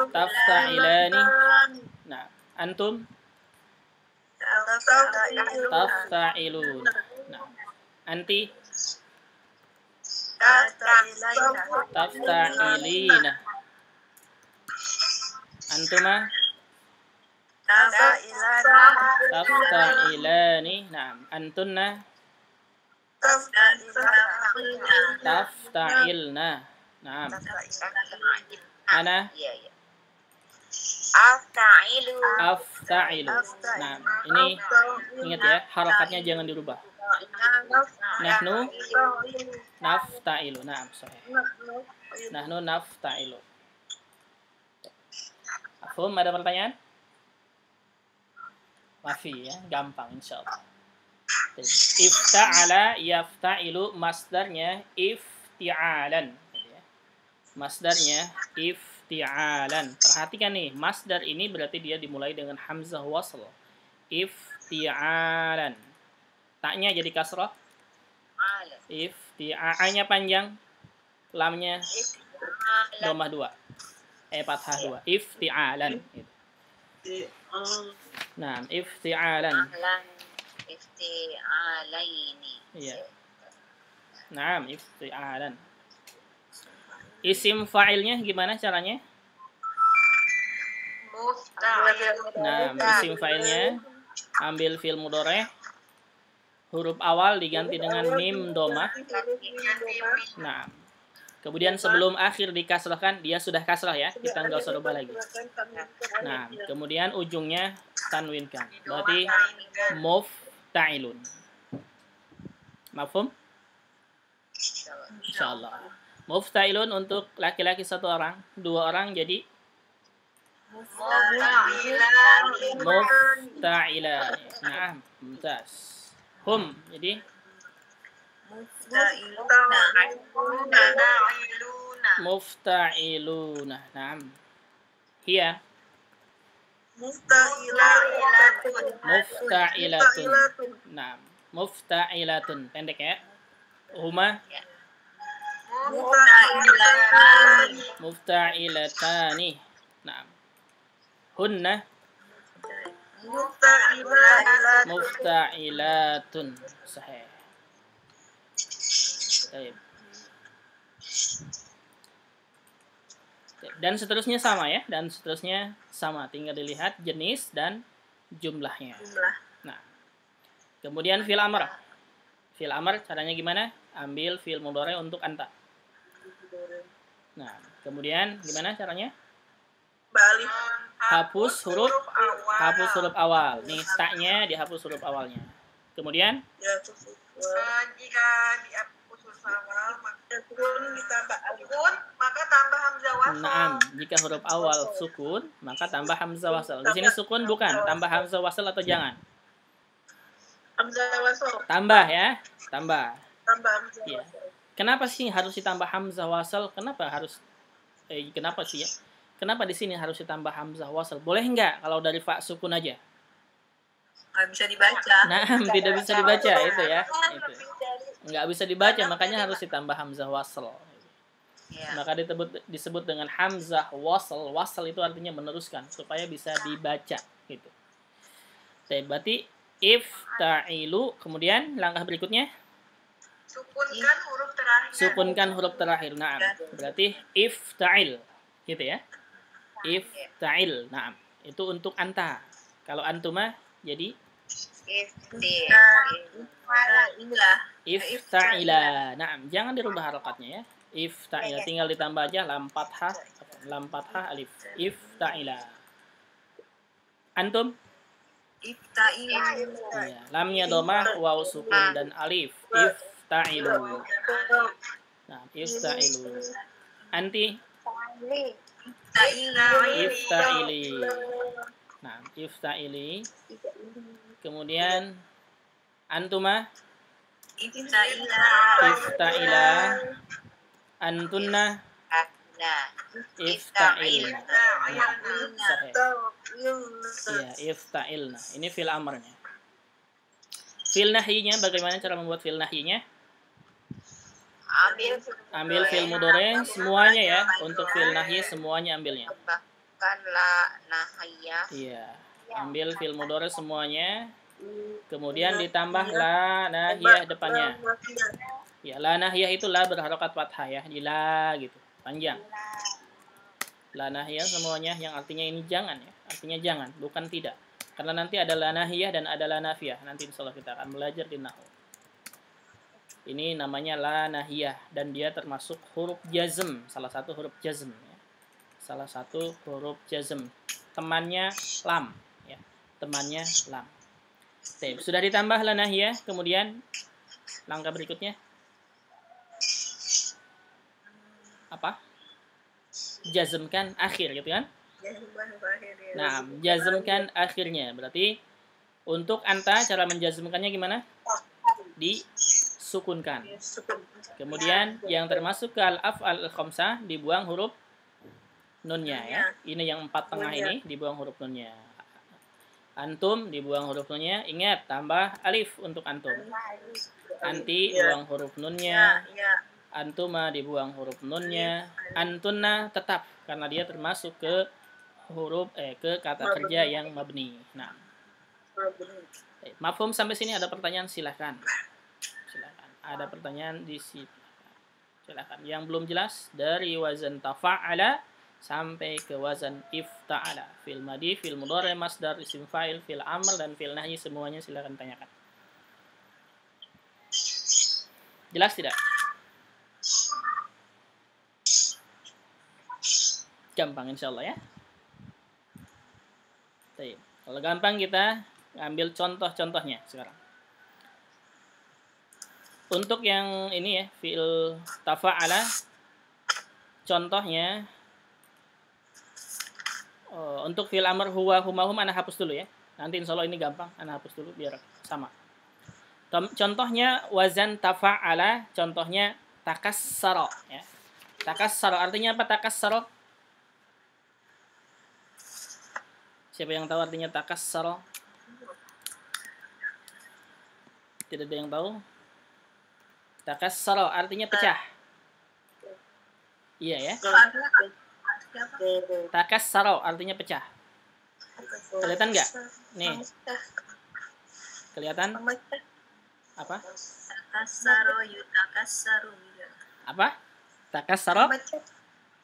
tafta'ilani. Nah, antum tafta'iluna. Nah, anti tafta'ilina. Antuma tafta'ilani. Nah, antunna tafta'ilna. Nah, ana afta'ilu. Nah, ini ingat ya, harakatnya jangan dirubah. Nahnu nafta'ilu. Nah, sahih. Nahnu nafta'ilu. Afhum, ada pertanyaan? Mafi ya, gampang insyaallah. Ifta'ala yafta'ilu, masdarnya ifti'alan. Masdarnya ifti'alan. Perhatikan nih, masdar ini berarti dia dimulai dengan hamzah wasl. Ifti'alan. Taknya jadi kasrah. Ifti'a'anya panjang. Lamnya dhammah 2. Fathah 2. Ifti'alan. Nah, ifti'alan. Iya. Nah, ifti'alan. Isim fa'ilnya gimana caranya? Nah, isim fa'ilnya ambil fi'il mudhari', huruf awal diganti dengan mim dhammah. Nah, kemudian sebelum akhir dikasrahkan, dia sudah kasrah ya, kita nggak usah rubah lagi. Nah, kemudian ujungnya tanwinkan, berarti mufta'ilun. Mafhum? Insyaallah. Mufta'ilun untuk laki-laki 1 orang, 2 orang jadi mufta'ilan. Nah, mumtaz. Hum jadi mufta'iluna. Naam. Hiya mufta'ilatun. Naam. Mufta'ilatun. Pendek ya. Huma mufta'ilatani. Naam. Hunna mufta'ilatun. Sahih. Baik. Dan seterusnya sama ya, dan seterusnya sama, tinggal dilihat jenis dan jumlahnya. Nah, kemudian fi'il amr. Fi'il amr caranya gimana? Ambil fi'il mudhari untuk anta. Nah, kemudian gimana caranya? Hapus huruf awal. Nih, taknya dihapus huruf awalnya. Kemudian jika dihapus huruf awal maka tambah hamzah wasl. Naam, jika huruf awal sukun, maka tambah hamzah wasl. Di sini sukun bukan, tambah hamzah wasl atau jangan? Hamzah wasl. Tambah ya, tambah. Tambah hamzah Ya. wasl. Kenapa sih harus ditambah hamzah wasl? Kenapa sih ya? Kenapa di sini harus ditambah hamzah wasl? Boleh nggak kalau dari fa sukun aja? Nggak bisa dibaca. Nah, tidak bisa dibaca itu ya. Itu. Nggak bisa dibaca, makanya harus ditambah hamzah wasl. Iya. Maka disebut dengan hamzah wasl. Wasl itu artinya meneruskan supaya bisa dibaca gitu. Berarti ifta'ilu, kemudian langkah berikutnya Sukunkan huruf terakhir. sukunkan huruf terakhir. Nah, berarti ifta'il gitu ya. Ifta'il. Nah, itu untuk anta. Kalau antuma jadi ifta'ila. Nah, jangan dirubah harokatnya ya. Ifta'ila, tinggal ditambah aja lam fathah alif. Ifta'ila. Antum? Ifta'ilu. Iya, lamnya domah, waw sukun dan alif. Ifta'ilu. Nah, iftailu. Anti? Ifta'ili. Nah, ifta'ili. Kemudian antuma? Ifta'ila. Antunna? Ifta'ilna. Iya, ifta'ilna. Ini fil amrnya. Fil nahyinya, bagaimana cara membuat fil nahyinya? Ambil fil mudhari semuanya ya. Untuk fil nahyi semuanya ambilnya. Iya. Ambil fil mudhari semuanya. Kemudian ditambah la nahiyah depannya. Ya, la nahiyah itu la berharokat fathah ya. Di la gitu. Panjang. La nahiyah semuanya yang artinya ini jangan ya. Artinya jangan, bukan tidak. Karena nanti ada la nahiyah dan ada la nafiyah. Nanti insyaallah kita akan belajar di nahwu. Ini namanya la nahiyah dan dia termasuk huruf jazm, salah satu huruf jazm ya. Salah satu huruf jazm. Temannya lam ya. Temannya lam. Sudah ditambah la nahiyah, kemudian langkah berikutnya apa? Jazmkan akhir gitu kan? Nah, jazmkan akhirnya. Berarti untuk anta cara menjazmkannya gimana? Disukunkan. Kemudian yang termasuk ke al-af'al al-khamsah dibuang huruf nunnya ya. Ini yang 4 tengah ini dibuang huruf nunnya. Antum dibuang huruf nunnya. Ingat tambah alif untuk antum. Anti buang huruf nunnya. Antuma dibuang huruf nunnya. Antunna tetap karena dia termasuk ke huruf ke kata kerja yang mabni. Nah. Mafhum sampai sini ada pertanyaan silakan. Silakan. Ada pertanyaan di sini. Silakan. Yang belum jelas dari wazan tafa'ala sampai ke wazan ifta'ala. Fil madi, fil mudhari, masdar, isim fa'il, fil amr dan fil nahyi semuanya silakan tanyakan. Jelas tidak? Gampang insyaallah ya. Baik. Kalau gampang kita ambil contoh-contohnya sekarang. Untuk yang ini ya, fi'il tafa'ala contohnya untuk fi'il amr huwa huma hum ana hapus dulu ya. Nanti insyaallah ini gampang, ana hapus dulu biar sama. Contohnya wazan tafa'ala, contohnya takassara ya. Takassara artinya apa takassara? Siapa yang tahu artinya takassara? Tidak ada yang tahu? Takassara artinya pecah. Iya ya. Takassara artinya pecah. Kelihatan nggak? Nih. Kelihatan? Apa? Takassaru yutakassaru. Apa? Takassara?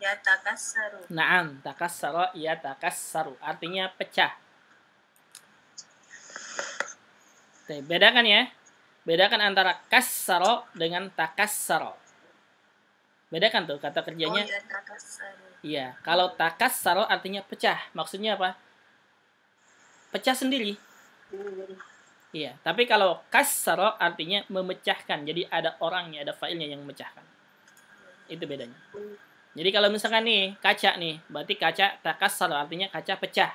Ya takassaru. Naam, takassara ya takassaru artinya pecah. Bedakan ya. Bedakan antara kassara dengan takassara. Bedakan tuh kata kerjanya. Ya takassaru. Iya, kalau takassara artinya pecah. Maksudnya apa? Pecah sendiri. Iya, tapi kalau kassara artinya memecahkan. Jadi ada orangnya, ada fa'ilnya yang memecahkan. Itu bedanya. Jadi kalau misalkan nih kaca nih, berarti kaca takassara artinya kaca pecah.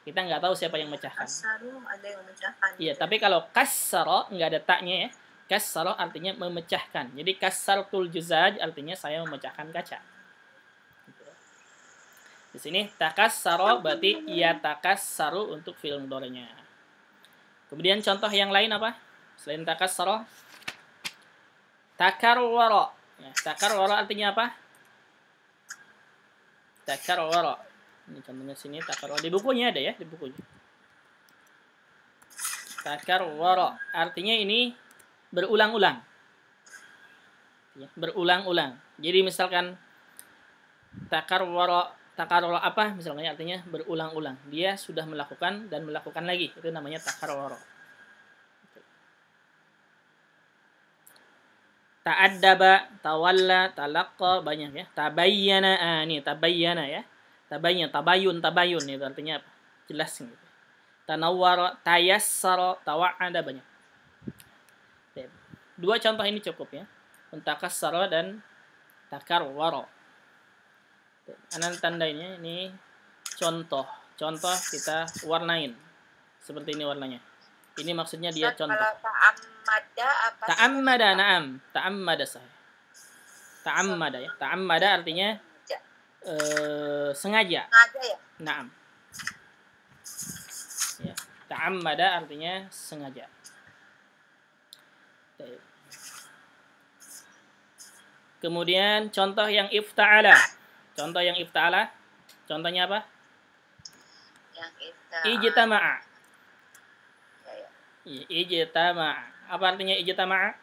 Kita nggak tahu siapa yang memecahkan. Kassaru ada yang memecahkan. Iya, tapi kalau kassara nggak ada taknya ya. Kassara artinya memecahkan. Jadi kassartul juzaj artinya saya memecahkan kaca. Di sini takassara berarti ya takassaru untuk fi'il mudhari'nya. Kemudian contoh yang lain apa? Selain takassara. Takarwara. Ya, takarwara artinya apa? Takarwara. Ini contohnya sini takarwara. Di bukunya ada ya, di bukunya. Takarwara artinya ini berulang-ulang. Ya, berulang-ulang. Jadi misalkan takarwara apa misalnya artinya berulang-ulang. Dia sudah melakukan dan melakukan lagi. Itu namanya takarwara. Ta'addaba, tawalla, talaqqa, banyak ya. Tabayyana, ini tabayyana ya. Tabayun itu artinya apa? Jelas gitu. Tanawwara, tayassara, tawa'ada, banyak. Dua contoh ini cukup ya. Takassara dan takarwara. Anan tandainya ini contoh. Contoh kita warnain. Seperti ini warnanya. Ini maksudnya dia contoh. Kalau ta'ammada apa? Ta'ammada, na'am. Ta'ammada sahih. Ta'ammada ya. Ta'ammada artinya sengaja. Sengaja ya? Na'am. Ya. Ta'ammada artinya sengaja. Kemudian contoh yang ifta'ala. Contoh yang ifta'ala. Contohnya apa? Yang ifta'ala. Ijtama'a. Ya. Ijtama'a. Apa artinya ijtama'a?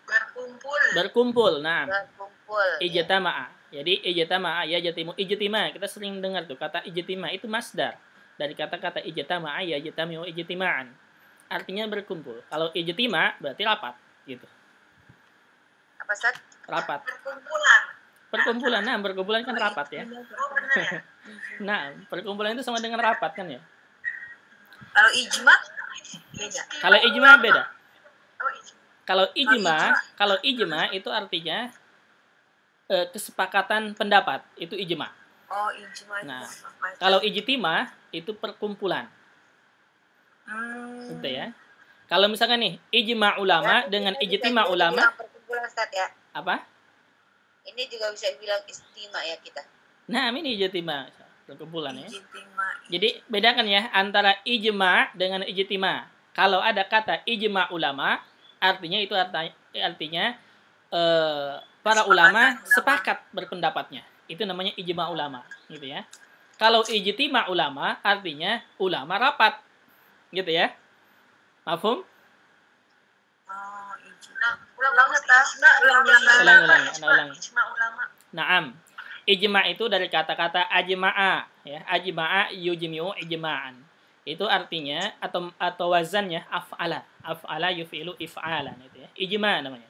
Berkumpul. Berkumpul. Nah. Berkumpul. Ijtama'a. Jadi ijtama'a ya jatimu. Ijtima. Kita sering dengar tuh kata ijtima itu masdar dari kata-kata ijtama'a ya jatami'u ijtima'an. Artinya berkumpul. Kalau ijtima berarti rapat gitu. Apa Ustaz? Rapat. Perkumpulan. Perkumpulan. Nah, perkumpulan kan rapat ya. Oh benar ya. Nah, perkumpulan itu sama dengan rapat kan ya. Kalau ijma beda. Kalau ijma beda. Oh ijma. Kalau ijma itu artinya kesepakatan pendapat, itu ijma. Oh, ijma. Nah, kalau ijtima itu perkumpulan. Gitu ya. Kalau misalkan nih ijma ulama dengan ijtima ulama, Perkumpulan Ustaz ya. apa? Ini juga bisa dibilang istima ya kita. Nah, ini ijtima, perkumpulan ya. Ijtima. Jadi bedakan ya antara ijma dengan ijtima. Kalau ada kata ijma ulama, artinya itu artinya para ulama sepakat berpendapatnya. Itu namanya ijma ulama, gitu ya. Kalau ijtima ulama, artinya ulama rapat, gitu ya. Mafhum? Oh, ijma. Nah, ulang Ustaz. Ulang. Ijma ulama. Naam. Ijma itu dari kata-kata ajma'a ya. Ajma'a yujmi'u ijma'an. Itu artinya atau wazannya af'ala. Af'ala yuf'ilu if'alan itu ya. Ijma namanya.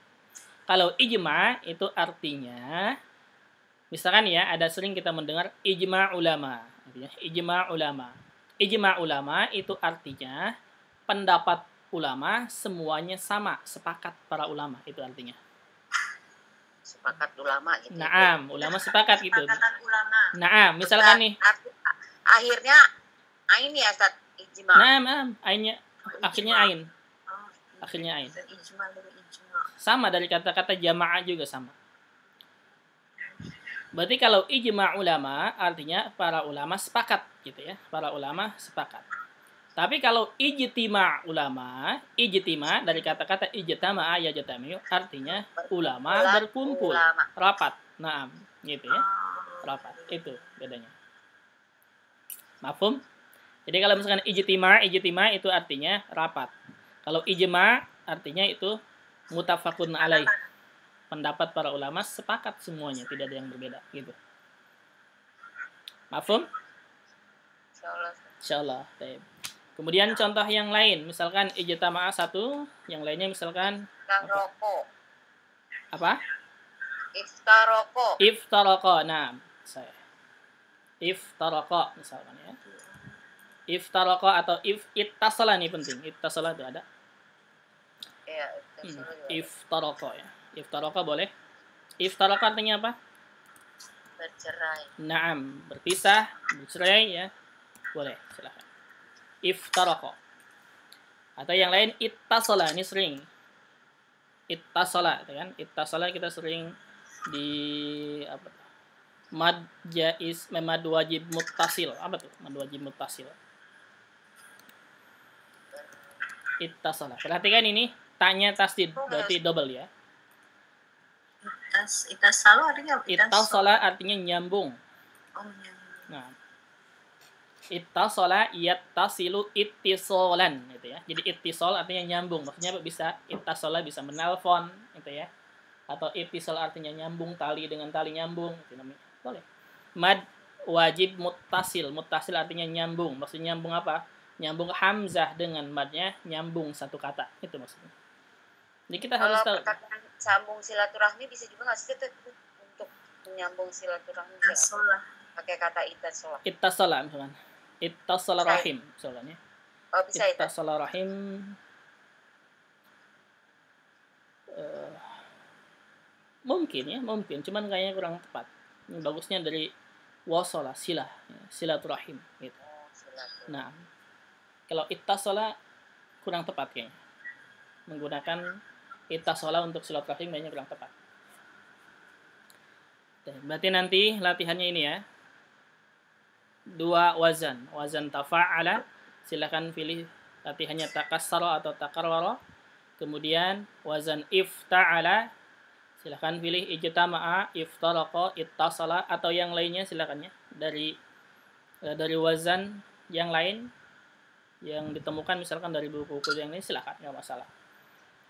Kalau ijma itu artinya misalkan ya ada sering kita mendengar ijma ulama gitu ya. Ijma ulama. Ijma ulama itu artinya pendapat ulama semuanya sama, sepakat para ulama itu artinya. Sepakat ulama gitu. Naam, ulama sepakat gitu. Kesepakatan ulama. Naam, misalkan nih. Akhirnya ain ya Ustaz, ijma. Naam, ainnya akhirnya ain. Oh, Akhirnya ain. ijma dari ijma. Sama dari kata-kata jamaah juga sama. Berarti kalau ijma ulama artinya para ulama sepakat gitu ya. Para ulama sepakat. Tapi kalau ijtima ulama, ijtima dari kata-kata ijtama'a yajtami'u artinya ulama berkumpul, rapat. Naam, gitu ya. Rapat. Itu bedanya. Mafhum? Jadi kalau misalkan ijtima itu artinya rapat. Kalau ijma artinya itu mutafakun alaih. Pendapat para ulama sepakat semuanya, tidak ada yang berbeda gitu. Mafhum? Insyaallah. Baik. Kemudian contoh yang lain, misalkan ijtama'a satu, yang lainnya misalkan Iftaroko. apa? Iftaroko. Iftaroko. Nah, saya. Iftaroko misalkan ya. Iftaroko atau ittasala nih penting. Ittasala itu ada. Iya, Iftaroko ya. Iftaroko boleh. Iftaroko artinya apa? bercerai. Naam, berpisah, bercerai ya. Boleh, silakan. Iftaraqo. Atau yang lain ittasala, ini sering. Ittasala, kan? Ittasala kita sering di apa? Mad jaiz, mad wajib muttasil. Apa tuh? Mad wajib muttasil. Ittasala. Perhatikan ini, tanya tasdid, berarti double ya. Itasalo artinya Ittasala artinya nyambung. Oh, nyambung. Nah, ittasala yattasilu ittisolan gitu ya. Jadi ittisal artinya nyambung. Maksudnya bisa ittasala bisa menelpon gitu ya. Atau ittisal artinya nyambung tali dengan tali nyambung itu namanya. Boleh. Mad wajib muttasil. Muttasil artinya nyambung. Maksudnya nyambung apa? Nyambung hamzah dengan madnya nyambung satu kata. Itu maksudnya. Jadi kita harus tahu. Kalau perkataan sambung silaturahmi bisa juga nggak sih untuk menyambung silaturahmi? Itasala. Pakai kata ittasala. Ittasala misalkan. Ittasala rahim soalnya. Oh, bisa itu. Ittasala rahim. Mungkin ya, mungkin. Cuman kayaknya kurang tepat. Ini bagusnya dari wasala, silah, ya, silaturahim gitu. Oh, silaturahmi. Nah, kalau ittasala kurang tepat kayaknya. Menggunakan ittasala untuk silaturahim kayaknya kurang tepat. Berarti nanti latihannya ini ya. 2 wazan. Wazan tafa'ala. Silakan pilih latihannya takassara atau takarrara. Kemudian wazan ifta'ala. Silakan pilih ijtama'a, iftaraqa, ittasala atau yang lainnya silakan ya. Dari wazan yang lain yang ditemukan misalkan dari buku-buku yang lain silakan, nggak masalah.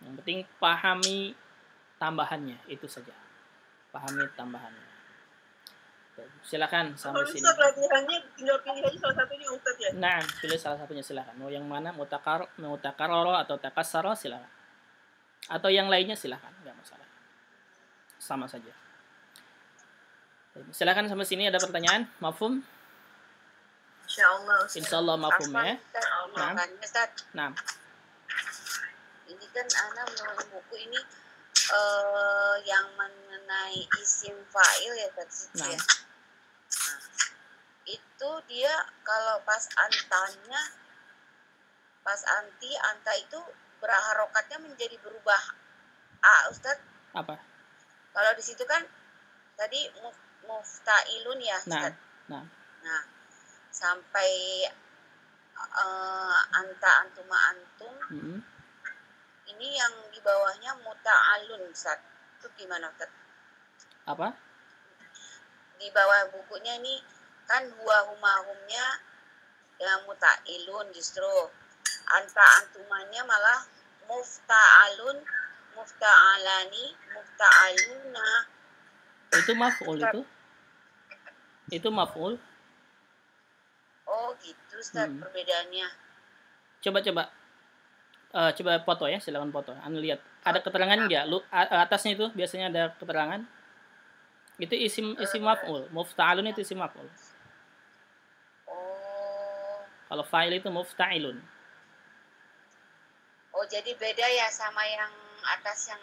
Yang penting pahami tambahannya, itu saja. Pahami tambahannya. Silakan sampai sini. Ustaz latihannya tinggal pilih aja salah satunya Ustaz ya. Nah, pilih salah satunya silakan. Mau yang mana? Mutakarrara atau takassara silakan. Atau yang lainnya silakan, nggak masalah. Sama saja. Silakan sampai sini ada pertanyaan? Mafhum? Insyaallah. Ustaz. Insyaallah mafhum ya. Nah. Nah. Ini kan Ana menemukan buku ini yang mengenai isim fa'il ya Ustaz Nah. ya. Nah, itu dia kalau pas anta itu harokatnya menjadi berubah a Ustaz. Apa? Kalau di situ kan tadi muftailun ya Ustaz. Nah. Sampai anta antuma antum. Ini yang di bawahnya muta'alun Ustaz. Itu gimana Ustaz? Apa? Di bawah bukunya ini kan huwa humahumnya yang muta'ilun justru. Anta antumannya malah mufta'alun, mufta'alani, mufta'aluna. Itu maf'ul itu? Itu maf'ul? Oh gitu Ustaz perbedaannya. Coba foto ya, silakan foto. Anda lihat. Ada keterangan enggak? Atasnya itu biasanya ada keterangan. Itu isim maf'ul. Mufta'alun itu isim maf'ul. Oh. Kalau fa'il itu mufta'ilun. Oh, jadi beda ya sama yang atas yang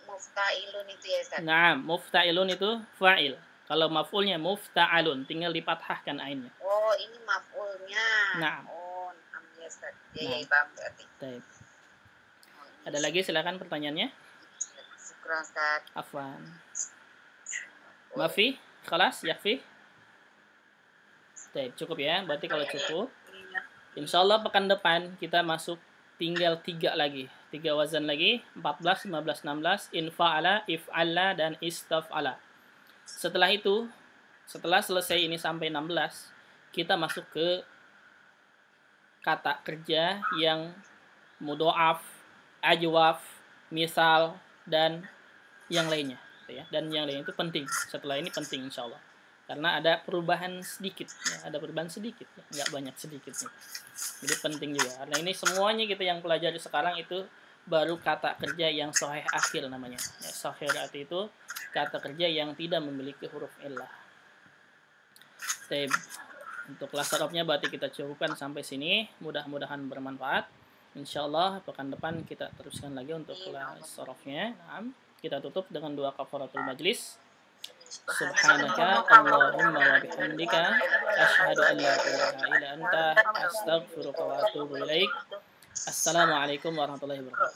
mufta'ilun itu ya Ustaz. Nah, mufta'ilun itu fa'il. Kalau maf'ulnya mufta'alun, tinggal dipathahkan ainnya. Oh, ini maf'ulnya. Nah. Oh, alhamdulillah Ustaz. Ya, paham berarti. Baik. Ada lagi silakan pertanyaannya. Syukran Ustaz. Afwan. Mafi? Khalas? Yakfi? Baik, cukup ya. Berarti kalau cukup, insyaallah pekan depan kita masuk tinggal 3 lagi. 3 wazan lagi. 14, 15, 16. Infa'ala, if'alla, dan istaf'ala. Setelah itu, setelah selesai ini sampai 16, kita masuk ke kata kerja yang mudha'af, ajwaf, misal, dan yang lainnya. Ya. Dan yang lainnya itu penting. Setelah ini penting insyaallah. Karena ada perubahan sedikit. Ya. Ada perubahan sedikit. Ya. Nggak banyak sedikit. Ya. Jadi penting juga. Karena ini semuanya kita yang pelajari sekarang itu baru kata kerja yang sahih akhir namanya. Ya, sahih arti itu kata kerja yang tidak memiliki huruf illah. Untuk kelas Arabnya berarti kita cukupkan sampai sini. Mudah-mudahan bermanfaat. Insyaallah pekan depan kita teruskan lagi untuk kelas Arabnya. Kita tutup dengan 2 kafaratul majlis. Subhanaka Allahumma wa bihamdika asyhadu an la ilaha illa anta astaghfiruka wa atubu ilaik. Assalamualaikum warahmatullahi wabarakatuh.